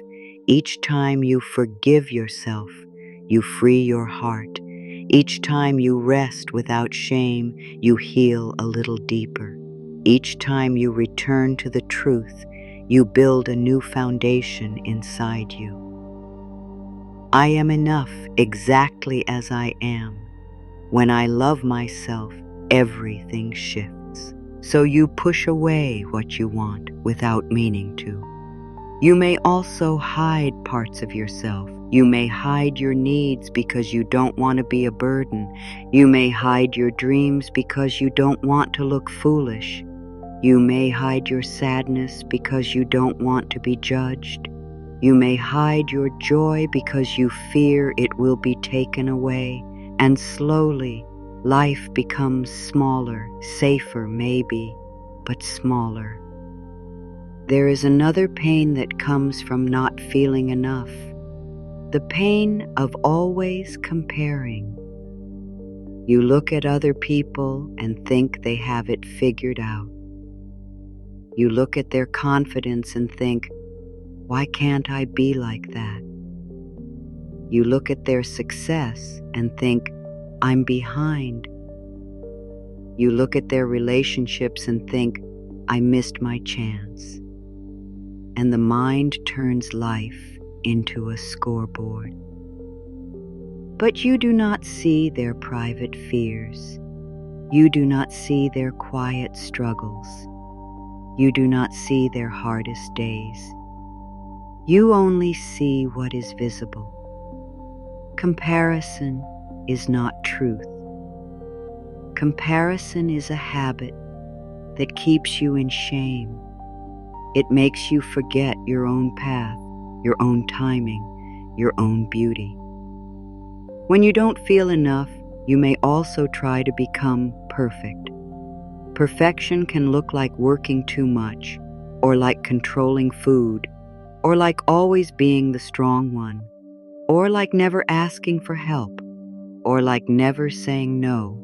Each time you forgive yourself, you free your heart. Each time you rest without shame, you heal a little deeper. Each time you return to the truth, you build a new foundation inside you. I am enough exactly as I am. When I love myself, everything shifts. So you push away what you want without meaning to. You may also hide parts of yourself. You may hide your needs because you don't want to be a burden. You may hide your dreams because you don't want to look foolish. You may hide your sadness because you don't want to be judged. You may hide your joy because you fear it will be taken away. And slowly, life becomes smaller, safer maybe, but smaller. There is another pain that comes from not feeling enough. The pain of always comparing. You look at other people and think they have it figured out. You look at their confidence and think, why can't I be like that? You look at their success and think, I'm behind. You look at their relationships and think, I missed my chance. And the mind turns life into a scoreboard. But you do not see their private fears. You do not see their quiet struggles. You do not see their hardest days. You only see what is visible. Comparison is not truth. Comparison is a habit that keeps you in shame. It makes you forget your own path, your own timing, your own beauty. When you don't feel enough, you may also try to become perfect. Perfection can look like working too much, or like controlling food, or like always being the strong one, or like never asking for help, or like never saying no.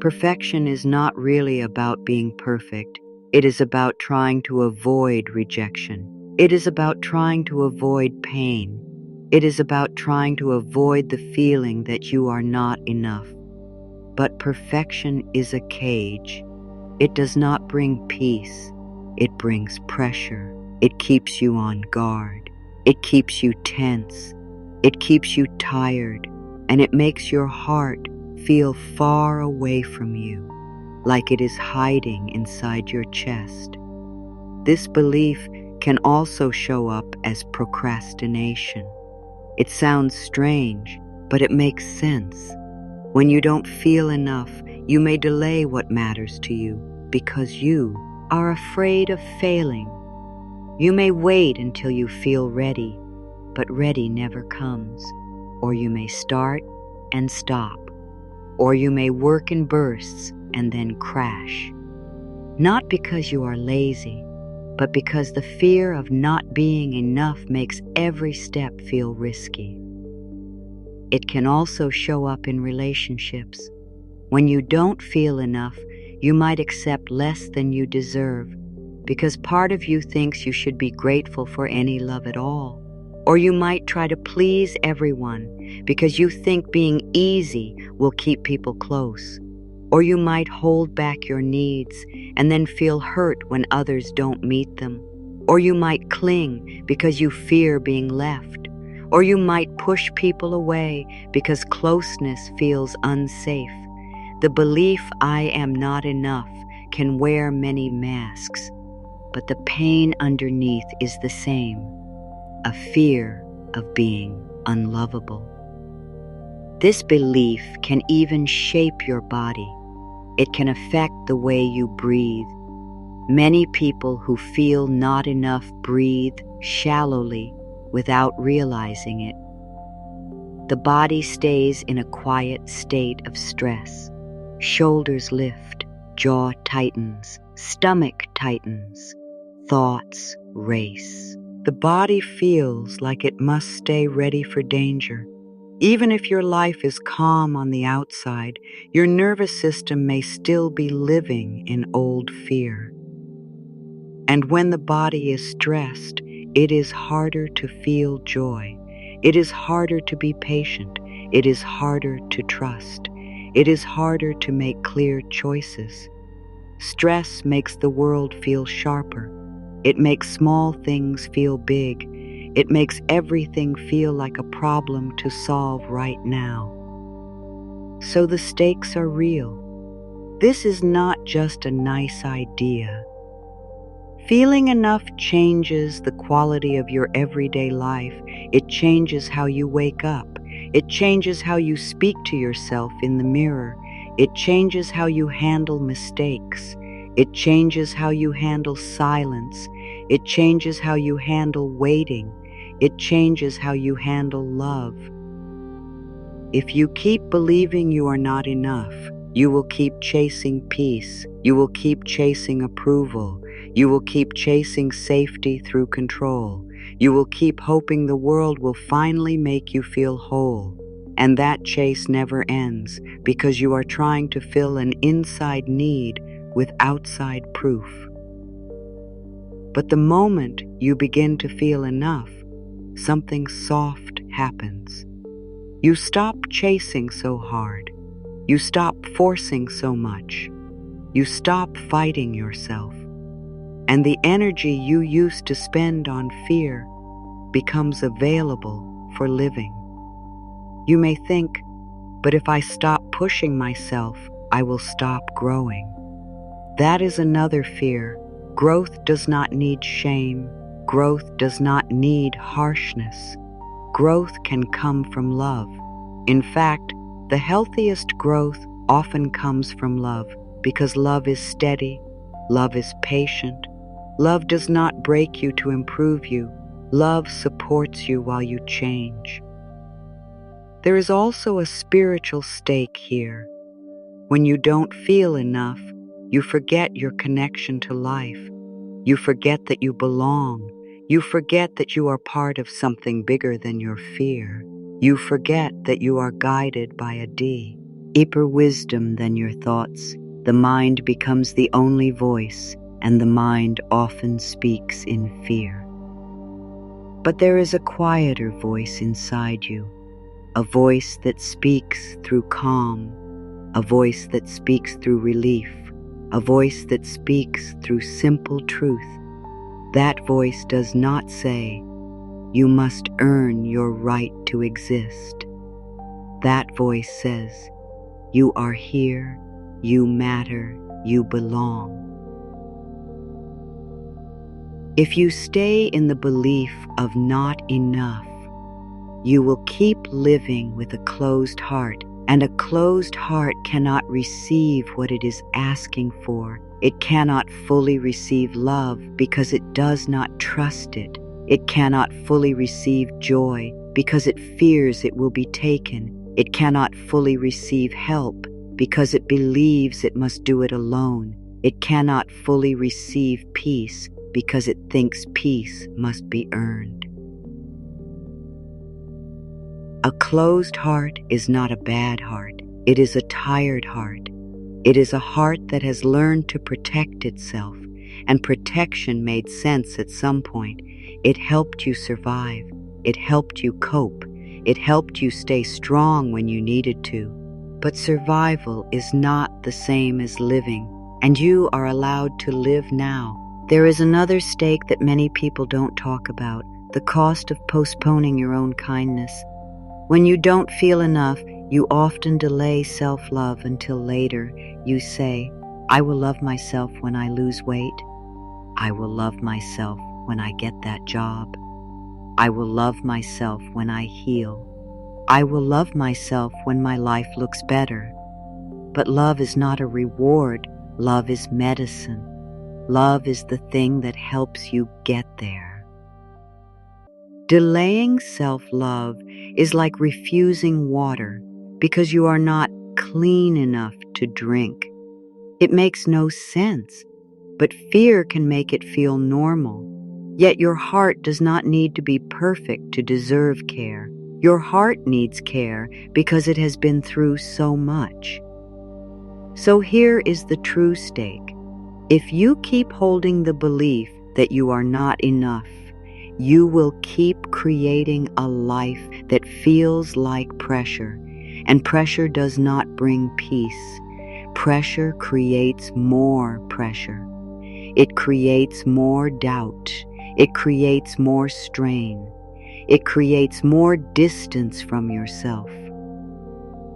Perfection is not really about being perfect. It is about trying to avoid rejection. It is about trying to avoid pain. It is about trying to avoid the feeling that you are not enough. But perfection is a cage. It does not bring peace. It brings pressure. It keeps you on guard. It keeps you tense. It keeps you tired. And it makes your heart feel far away from you, like it is hiding inside your chest. This belief can also show up as procrastination. It sounds strange, but it makes sense. When you don't feel enough, you may delay what matters to you because you are afraid of failing. You may wait until you feel ready, but ready never comes. Or you may start and stop. Or you may work in bursts and then crash. Not because you are lazy, but because the fear of not being enough makes every step feel risky. It can also show up in relationships. When you don't feel enough, you might accept less than you deserve, because part of you thinks you should be grateful for any love at all. Or you might try to please everyone because you think being easy will keep people close. Or you might hold back your needs and then feel hurt when others don't meet them. Or you might cling because you fear being left. Or you might push people away because closeness feels unsafe. The belief I am not enough can wear many masks, but the pain underneath is the same. A fear of being unlovable. This belief can even shape your body. It can affect the way you breathe. Many people who feel not enough breathe shallowly without realizing it. The body stays in a quiet state of stress. Shoulders lift, jaw tightens, stomach tightens, thoughts race. The body feels like it must stay ready for danger. Even if your life is calm on the outside, your nervous system may still be living in old fear. And when the body is stressed, it is harder to feel joy. It is harder to be patient. It is harder to trust. It is harder to make clear choices. Stress makes the world feel sharper. It makes small things feel big. It makes everything feel like a problem to solve right now. So the stakes are real. This is not just a nice idea. Feeling enough changes the quality of your everyday life. It changes how you wake up. It changes how you speak to yourself in the mirror. It changes how you handle mistakes. It changes how you handle silence. It changes how you handle waiting. It changes how you handle love. If you keep believing you are not enough, you will keep chasing peace. You will keep chasing approval. You will keep chasing safety through control. You will keep hoping the world will finally make you feel whole. And that chase never ends because you are trying to fill an inside need with outside proof. But the moment you begin to feel enough, something soft happens. You stop chasing so hard. You stop forcing so much. You stop fighting yourself. And the energy you used to spend on fear becomes available for living. You may think, but if I stop pushing myself, I will stop growing. That is another fear. Growth does not need shame. Growth does not need harshness. Growth can come from love. In fact, the healthiest growth often comes from love, because love is steady, love is patient, love does not break you to improve you, love supports you while you change. There is also a spiritual stake here. When you don't feel enough, you forget your connection to life. You forget that you belong. You forget that you are part of something bigger than your fear. You forget that you are guided by a deeper wisdom than your thoughts. The mind becomes the only voice, and the mind often speaks in fear. But there is a quieter voice inside you, a voice that speaks through calm, a voice that speaks through relief, a voice that speaks through simple truth. That voice does not say, "You must earn your right to exist." That voice says, "You are here, you matter, you belong." If you stay in the belief of not enough, you will keep living with a closed heart, and a closed heart cannot receive what it is asking for. It cannot fully receive love because it does not trust it. It cannot fully receive joy because it fears it will be taken. It cannot fully receive help because it believes it must do it alone. It cannot fully receive peace because it thinks peace must be earned. A closed heart is not a bad heart. It is a tired heart. It is a heart that has learned to protect itself, and protection made sense at some point. It helped you survive. It helped you cope. It helped you stay strong when you needed to. But survival is not the same as living, and you are allowed to live now. There is another stake that many people don't talk about, the cost of postponing your own kindness. When you don't feel enough, you often delay self-love until later. You say, "I will love myself when I lose weight. I will love myself when I get that job. I will love myself when I heal. I will love myself when my life looks better." But love is not a reward. Love is medicine. Love is the thing that helps you get there. Delaying self-love is like refusing water because you are not clean enough to drink. It makes no sense, but fear can make it feel normal. Yet your heart does not need to be perfect to deserve care. Your heart needs care because it has been through so much. So here is the true stake. If you keep holding the belief that you are not enough, you will keep creating a life that feels like pressure, and pressure does not bring peace. Pressure creates more pressure. It creates more doubt. It creates more strain. It creates more distance from yourself.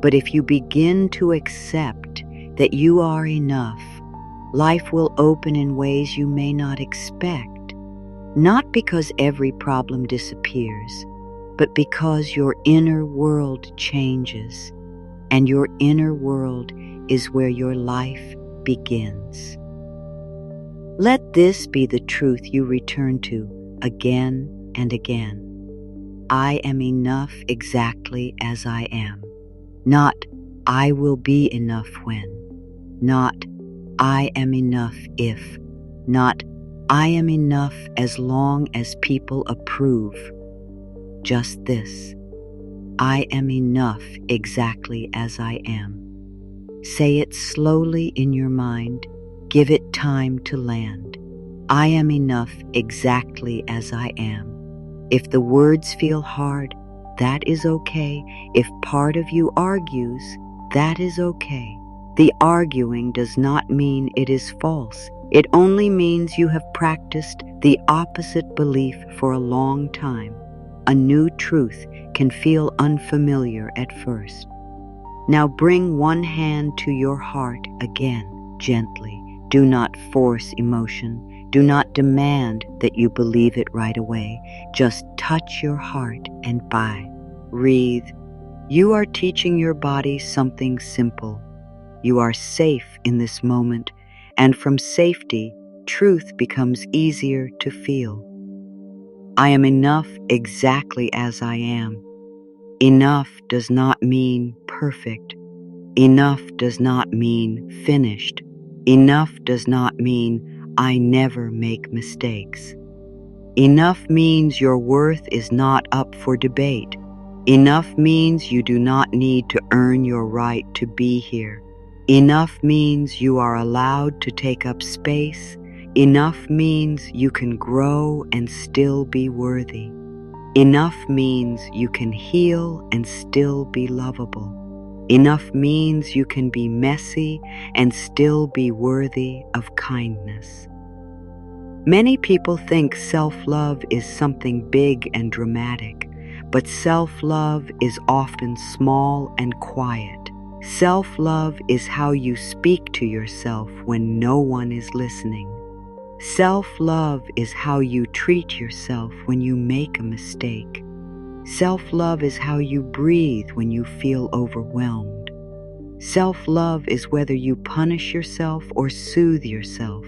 But if you begin to accept that you are enough, life will open in ways you may not expect. Not because every problem disappears, but because your inner world changes, and your inner world is where your life begins. Let this be the truth you return to again and again. I am enough exactly as I am. Not, I will be enough when. Not, I am enough if. Not, I am enough as long as people approve. Just this. I am enough exactly as I am. Say it slowly in your mind. Give it time to land. I am enough exactly as I am. If the words feel hard, that is okay. If part of you argues, that is okay. The arguing does not mean it is false. It only means you have practiced the opposite belief for a long time. A new truth can feel unfamiliar at first. Now bring one hand to your heart again, gently. Do not force emotion. Do not demand that you believe it right away. Just touch your heart and breathe. You are teaching your body something simple. You are safe in this moment, and from safety, truth becomes easier to feel. I am enough exactly as I am. Enough does not mean perfect. Enough does not mean finished. Enough does not mean I never make mistakes. Enough means your worth is not up for debate. Enough means you do not need to earn your right to be here. Enough means you are allowed to take up space. Enough means you can grow and still be worthy. Enough means you can heal and still be lovable. Enough means you can be messy and still be worthy of kindness. Many people think self-love is something big and dramatic, but self-love is often small and quiet. Self-love is how you speak to yourself when no one is listening. Self-love is how you treat yourself when you make a mistake. Self-love is how you breathe when you feel overwhelmed. Self-love is whether you punish yourself or soothe yourself.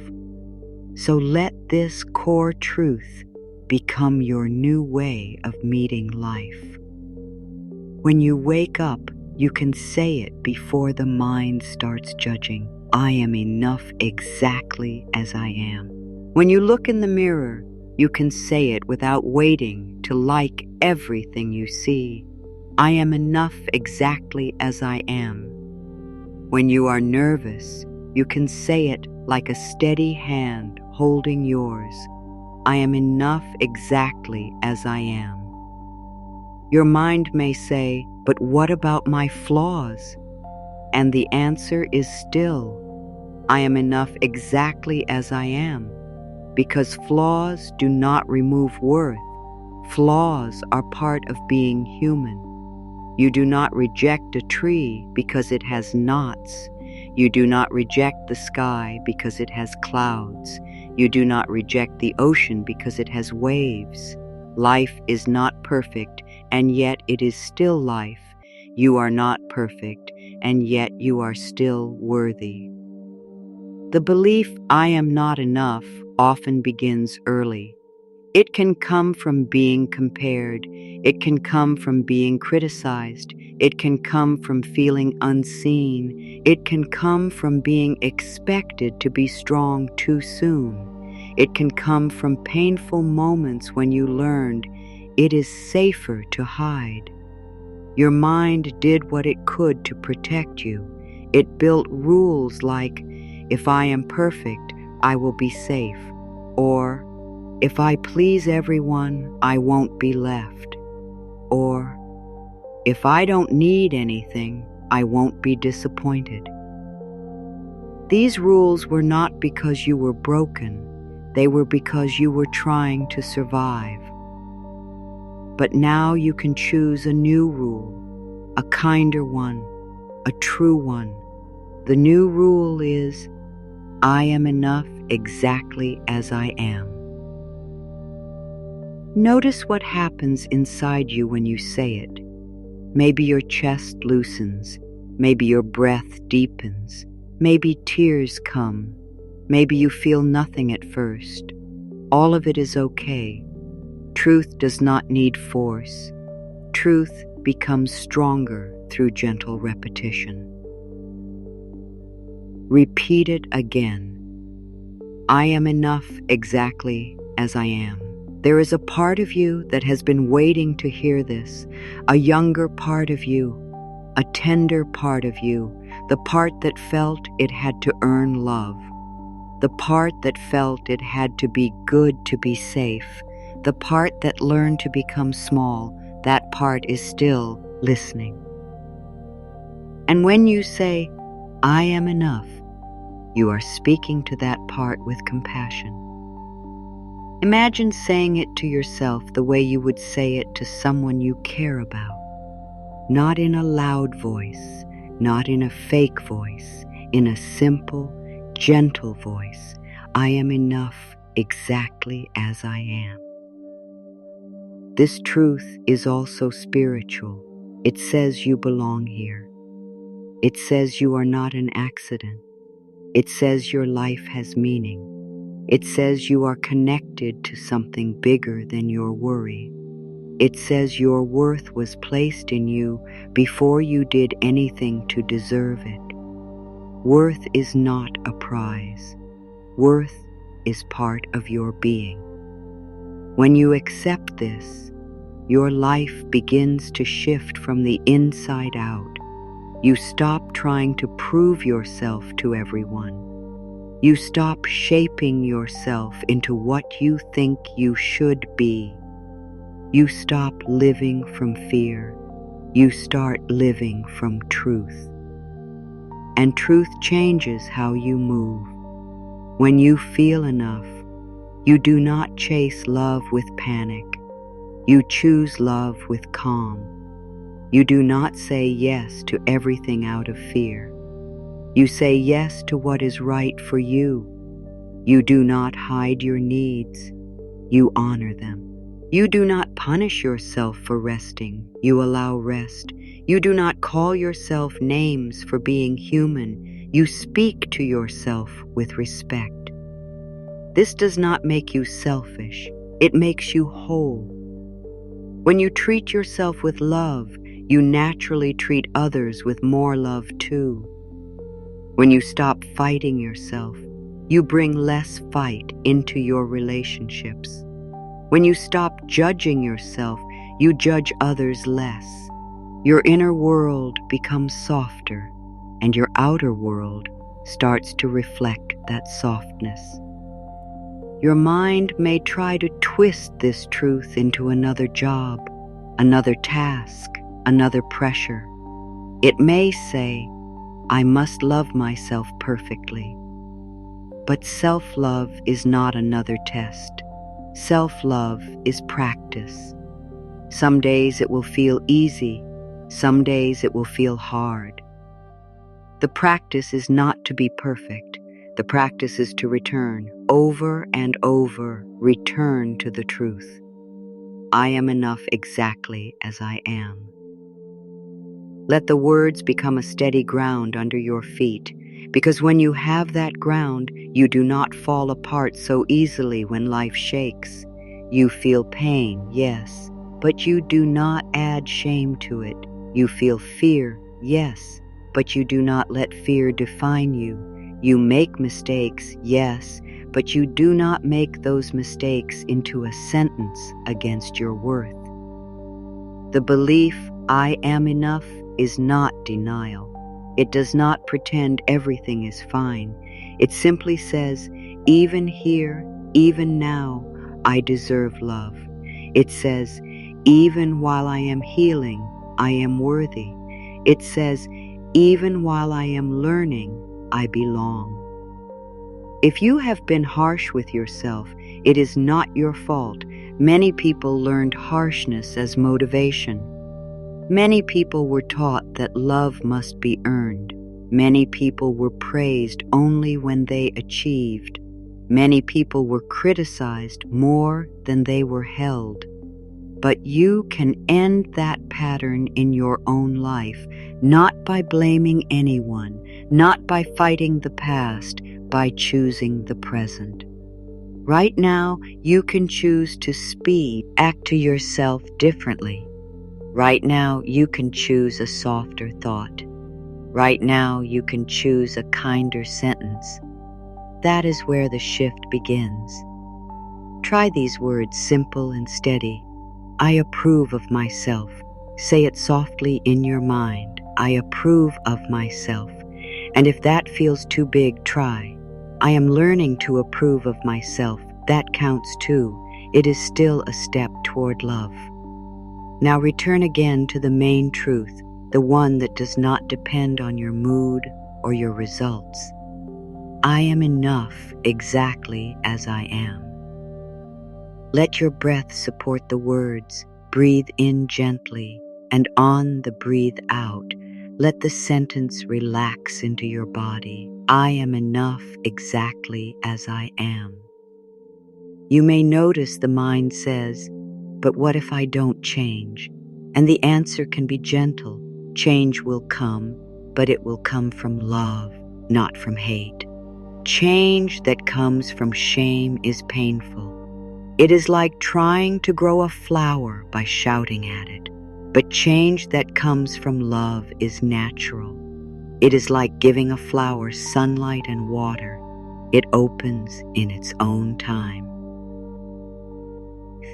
So let this core truth become your new way of meeting life. When you wake up, you can say it before the mind starts judging. I am enough exactly as I am. When you look in the mirror, you can say it without waiting to like everything you see. I am enough exactly as I am. When you are nervous, you can say it like a steady hand holding yours. I am enough exactly as I am. Your mind may say, but what about my flaws? And the answer is still, I am enough exactly as I am, because flaws do not remove worth. Flaws are part of being human. You do not reject a tree because it has knots. You do not reject the sky because it has clouds. You do not reject the ocean because it has waves. Life is not perfect, and yet it is still life. You are not perfect, and yet you are still worthy. The belief, I am not enough, often begins early. It can come from being compared. It can come from being criticized. It can come from feeling unseen. It can come from being expected to be strong too soon. It can come from painful moments when you learned it is safer to hide. Your mind did what it could to protect you. It built rules like, if I am perfect, I will be safe, or if I please everyone, I won't be left. Or, if I don't need anything, I won't be disappointed. These rules were not because you were broken. They were because you were trying to survive. But now you can choose a new rule, a kinder one, a true one. The new rule is, I am enough exactly as I am. Notice what happens inside you when you say it. Maybe your chest loosens. Maybe your breath deepens. Maybe tears come. Maybe you feel nothing at first. All of it is okay. Truth does not need force. Truth becomes stronger through gentle repetition. Repeat it again. I am enough exactly as I am. There is a part of you that has been waiting to hear this, a younger part of you, a tender part of you, the part that felt it had to earn love, the part that felt it had to be good to be safe, the part that learned to become small. That part is still listening. And when you say, I am enough, you are speaking to that part with compassion. Imagine saying it to yourself the way you would say it to someone you care about. Not in a loud voice, not in a fake voice, in a simple, gentle voice. I am enough exactly as I am. This truth is also spiritual. It says you belong here. It says you are not an accident. It says your life has meaning. It says you are connected to something bigger than your worry. It says your worth was placed in you before you did anything to deserve it. Worth is not a prize. Worth is part of your being. When you accept this, your life begins to shift from the inside out. You stop trying to prove yourself to everyone. You stop shaping yourself into what you think you should be. You stop living from fear. You start living from truth. And truth changes how you move. When you feel enough, you do not chase love with panic. You choose love with calm. You do not say yes to everything out of fear. You say yes to what is right for you. You do not hide your needs. You honor them. You do not punish yourself for resting. You allow rest. You do not call yourself names for being human. You speak to yourself with respect. This does not make you selfish. It makes you whole. When you treat yourself with love, you naturally treat others with more love too. When you stop fighting yourself, you bring less fight into your relationships. When you stop judging yourself, you judge others less. Your inner world becomes softer, and your outer world starts to reflect that softness. Your mind may try to twist this truth into another job, another task, another pressure. It may say, I must love myself perfectly. But self-love is not another test. Self-love is practice. Some days it will feel easy. Some days it will feel hard. The practice is not to be perfect. The practice is to return over and over, return to the truth. I am enough exactly as I am. Let the words become a steady ground under your feet, because when you have that ground, you do not fall apart so easily when life shakes. You feel pain, yes, but you do not add shame to it. You feel fear, yes, but you do not let fear define you. You make mistakes, yes, but you do not make those mistakes into a sentence against your worth. The belief, I am enough, is not denial. It does not pretend everything is fine. It simply says, even here, even now, I deserve love. It says, even while I am healing, I am worthy. It says, even while I am learning, I belong. If you have been harsh with yourself, it is not your fault. Many people learned harshness as motivation. Many people were taught that love must be earned. Many people were praised only when they achieved. Many people were criticized more than they were held. But you can end that pattern in your own life, not by blaming anyone, not by fighting the past, by choosing the present. Right now, you can choose to act to yourself differently. Right now, you can choose a softer thought. Right now, you can choose a kinder sentence. That is where the shift begins. Try these words simple and steady. I approve of myself. Say it softly in your mind. I approve of myself. And if that feels too big, try. I am learning to approve of myself. That counts too. It is still a step toward love. Now return again to the main truth, the one that does not depend on your mood or your results. I am enough exactly as I am. Let your breath support the words. Breathe in gently, and on the breathe out, let the sentence relax into your body. I am enough exactly as I am. You may notice the mind says, but what if I don't change? And the answer can be gentle. Change will come. but it will come from love, not from hate. Change that comes from shame is painful. It is like trying to grow a flower by shouting at it. But change that comes from love is natural. It is like giving a flower sunlight and water. It opens in its own time.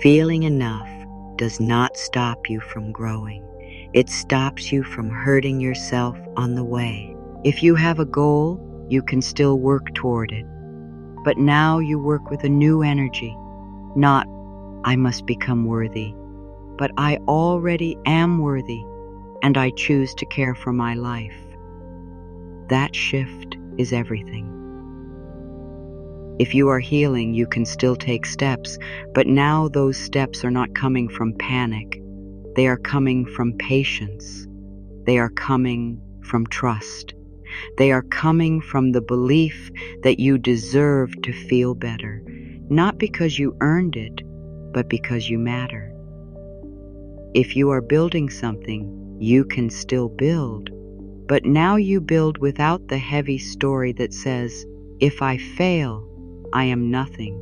Feeling enough does not stop you from growing. It stops you from hurting yourself on the way. If you have a goal, you can still work toward it. But now you work with a new energy. Not, I must become worthy, but I already am worthy, and I choose to care for my life. That shift is everything. If you are healing, you can still take steps, but now those steps are not coming from panic. They are coming from patience. They are coming from trust. They are coming from the belief that you deserve to feel better, not because you earned it, but because you matter. If you are building something, you can still build, but now you build without the heavy story that says, if I fail, I am nothing.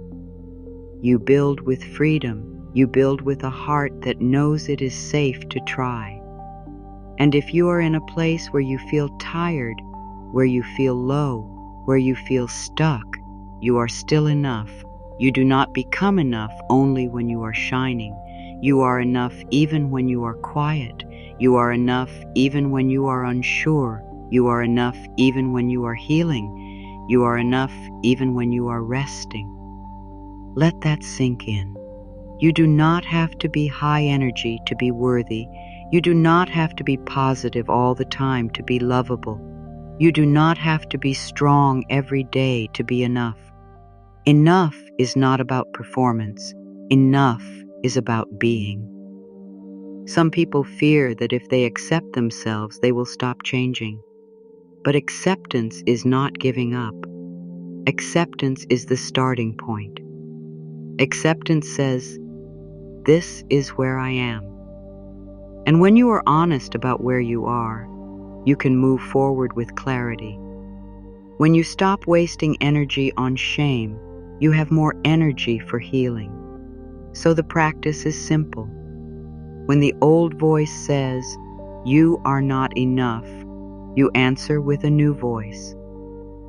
You build with freedom. You build with a heart that knows it is safe to try. And if you are in a place where you feel tired, where you feel low, where you feel stuck, you are still enough. You do not become enough only when you are shining. You are enough even when you are quiet. You are enough even when you are unsure. You are enough even when you are healing. You are enough even when you are resting. Let that sink in. You do not have to be high energy to be worthy. You do not have to be positive all the time to be lovable. You do not have to be strong every day to be enough. Enough is not about performance. Enough is about being. Some people fear that if they accept themselves, they will stop changing. But acceptance is not giving up. Acceptance is the starting point. Acceptance says, this is where I am. And when you are honest about where you are, you can move forward with clarity. When you stop wasting energy on shame, you have more energy for healing. So the practice is simple. When the old voice says, you are not enough, you answer with a new voice.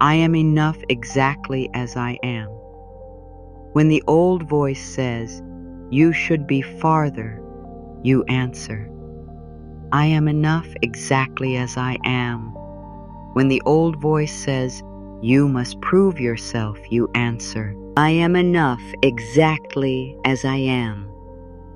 I am enough exactly as I am. When the old voice says, you should be farther, you answer, I am enough exactly as I am. When the old voice says, you must prove yourself, you answer, I am enough exactly as I am.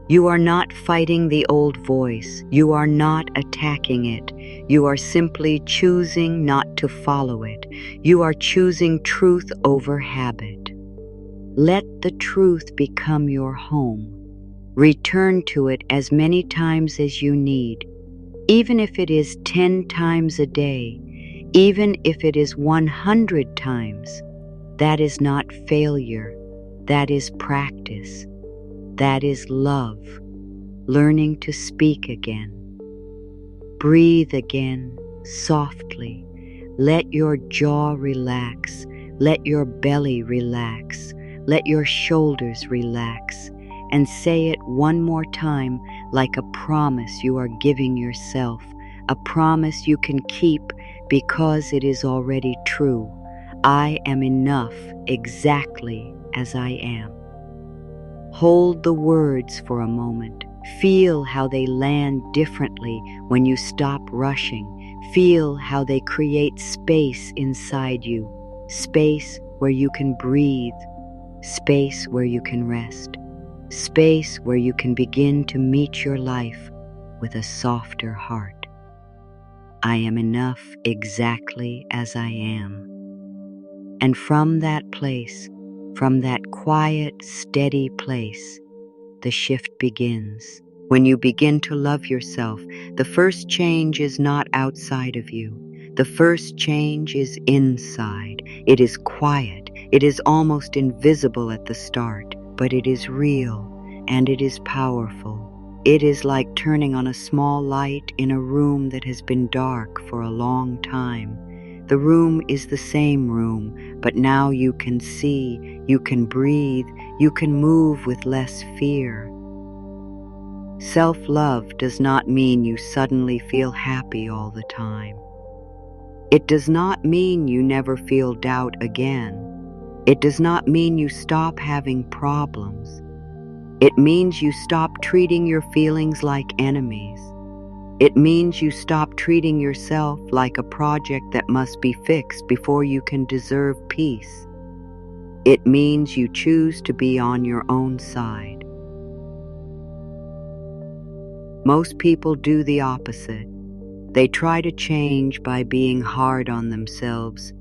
You are not fighting the old voice. You are not attacking it. You are simply choosing not to follow it. You are choosing truth over habit. Let the truth become your home. Return to it as many times as you need, even if it is 10 times a day, even if it is 100 times. That is not failure. That is practice. That is love, learning to speak again. Breathe again, softly. Let your jaw relax. Let your belly relax. Let your shoulders relax. And say it one more time like a promise you are giving yourself, a promise you can keep because it is already true. I am enough exactly as I am. Hold the words for a moment. Feel how they land differently when you stop rushing. Feel how they create space inside you. Space where you can breathe. Space where you can rest. Space where you can begin to meet your life with a softer heart. I am enough exactly as I am. And from that place, from that quiet, steady place, the shift begins. When you begin to love yourself, the first change is not outside of you. The first change is inside. It is quiet. It is almost invisible at the start, but it is real and it is powerful. It is like turning on a small light in a room that has been dark for a long time. The room is the same room, but now you can see, you can breathe, you can move with less fear. Self-love does not mean you suddenly feel happy all the time. It does not mean you never feel doubt again. It does not mean you stop having problems. It means you stop treating your feelings like enemies. It means you stop treating yourself like a project that must be fixed before you can deserve peace. It means you choose to be on your own side. Most people do the opposite. They try to change by being hard on themselves.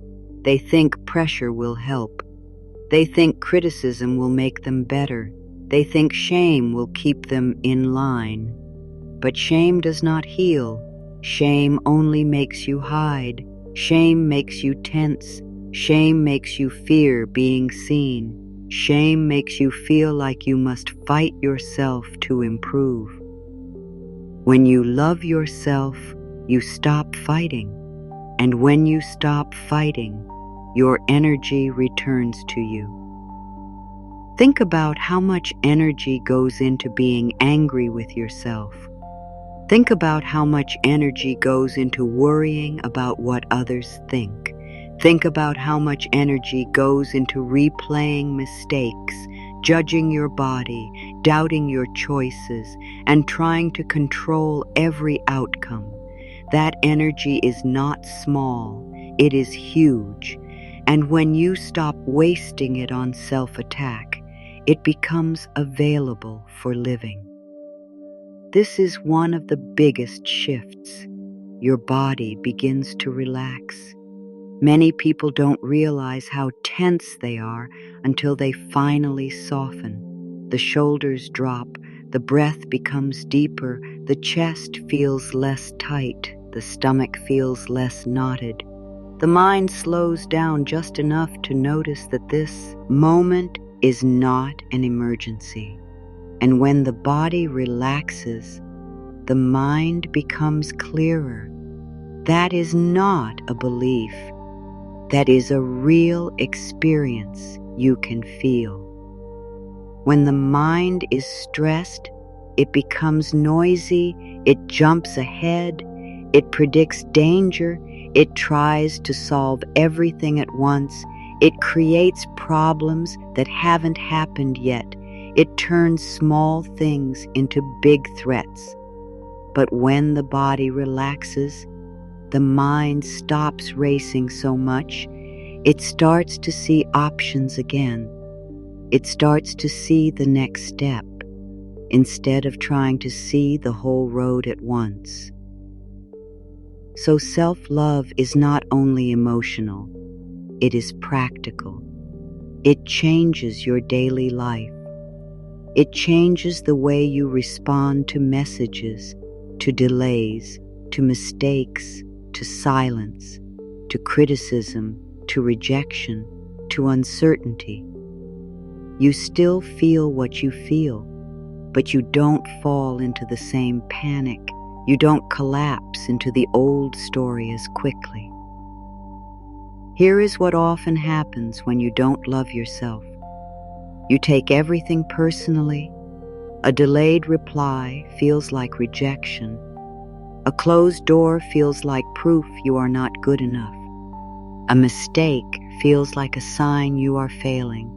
They think pressure will help. They think criticism will make them better. They think shame will keep them in line. But shame does not heal. Shame only makes you hide. Shame makes you tense. Shame makes you fear being seen. Shame makes you feel like you must fight yourself to improve. When you love yourself, you stop fighting. And when you stop fighting, your energy returns to you. Think about how much energy goes into being angry with yourself. Think about how much energy goes into worrying about what others think. Think about how much energy goes into replaying mistakes, judging your body, doubting your choices, and trying to control every outcome. That energy is not small, it is huge. And when you stop wasting it on self-attack, it becomes available for living. This is one of the biggest shifts. Your body begins to relax. Many people don't realize how tense they are until they finally soften. The shoulders drop, the breath becomes deeper, the chest feels less tight, the stomach feels less knotted. The mind slows down just enough to notice that this moment is not an emergency. And when the body relaxes, the mind becomes clearer. That is not a belief. That is a real experience you can feel. When the mind is stressed, it becomes noisy, it jumps ahead, it predicts danger, it tries to solve everything at once, it creates problems that haven't happened yet. It turns small things into big threats. But when the body relaxes, the mind stops racing so much. It starts to see options again. It starts to see the next step, instead of trying to see the whole road at once. So self-love is not only emotional, it is practical. It changes your daily life. It changes the way you respond to messages, to delays, to mistakes, to silence, to criticism, to rejection, to uncertainty. You still feel what you feel, but you don't fall into the same panic. You don't collapse into the old story as quickly. Here is what often happens when you don't love yourself. You take everything personally. A delayed reply feels like rejection. A closed door feels like proof you are not good enough. A mistake feels like a sign you are failing.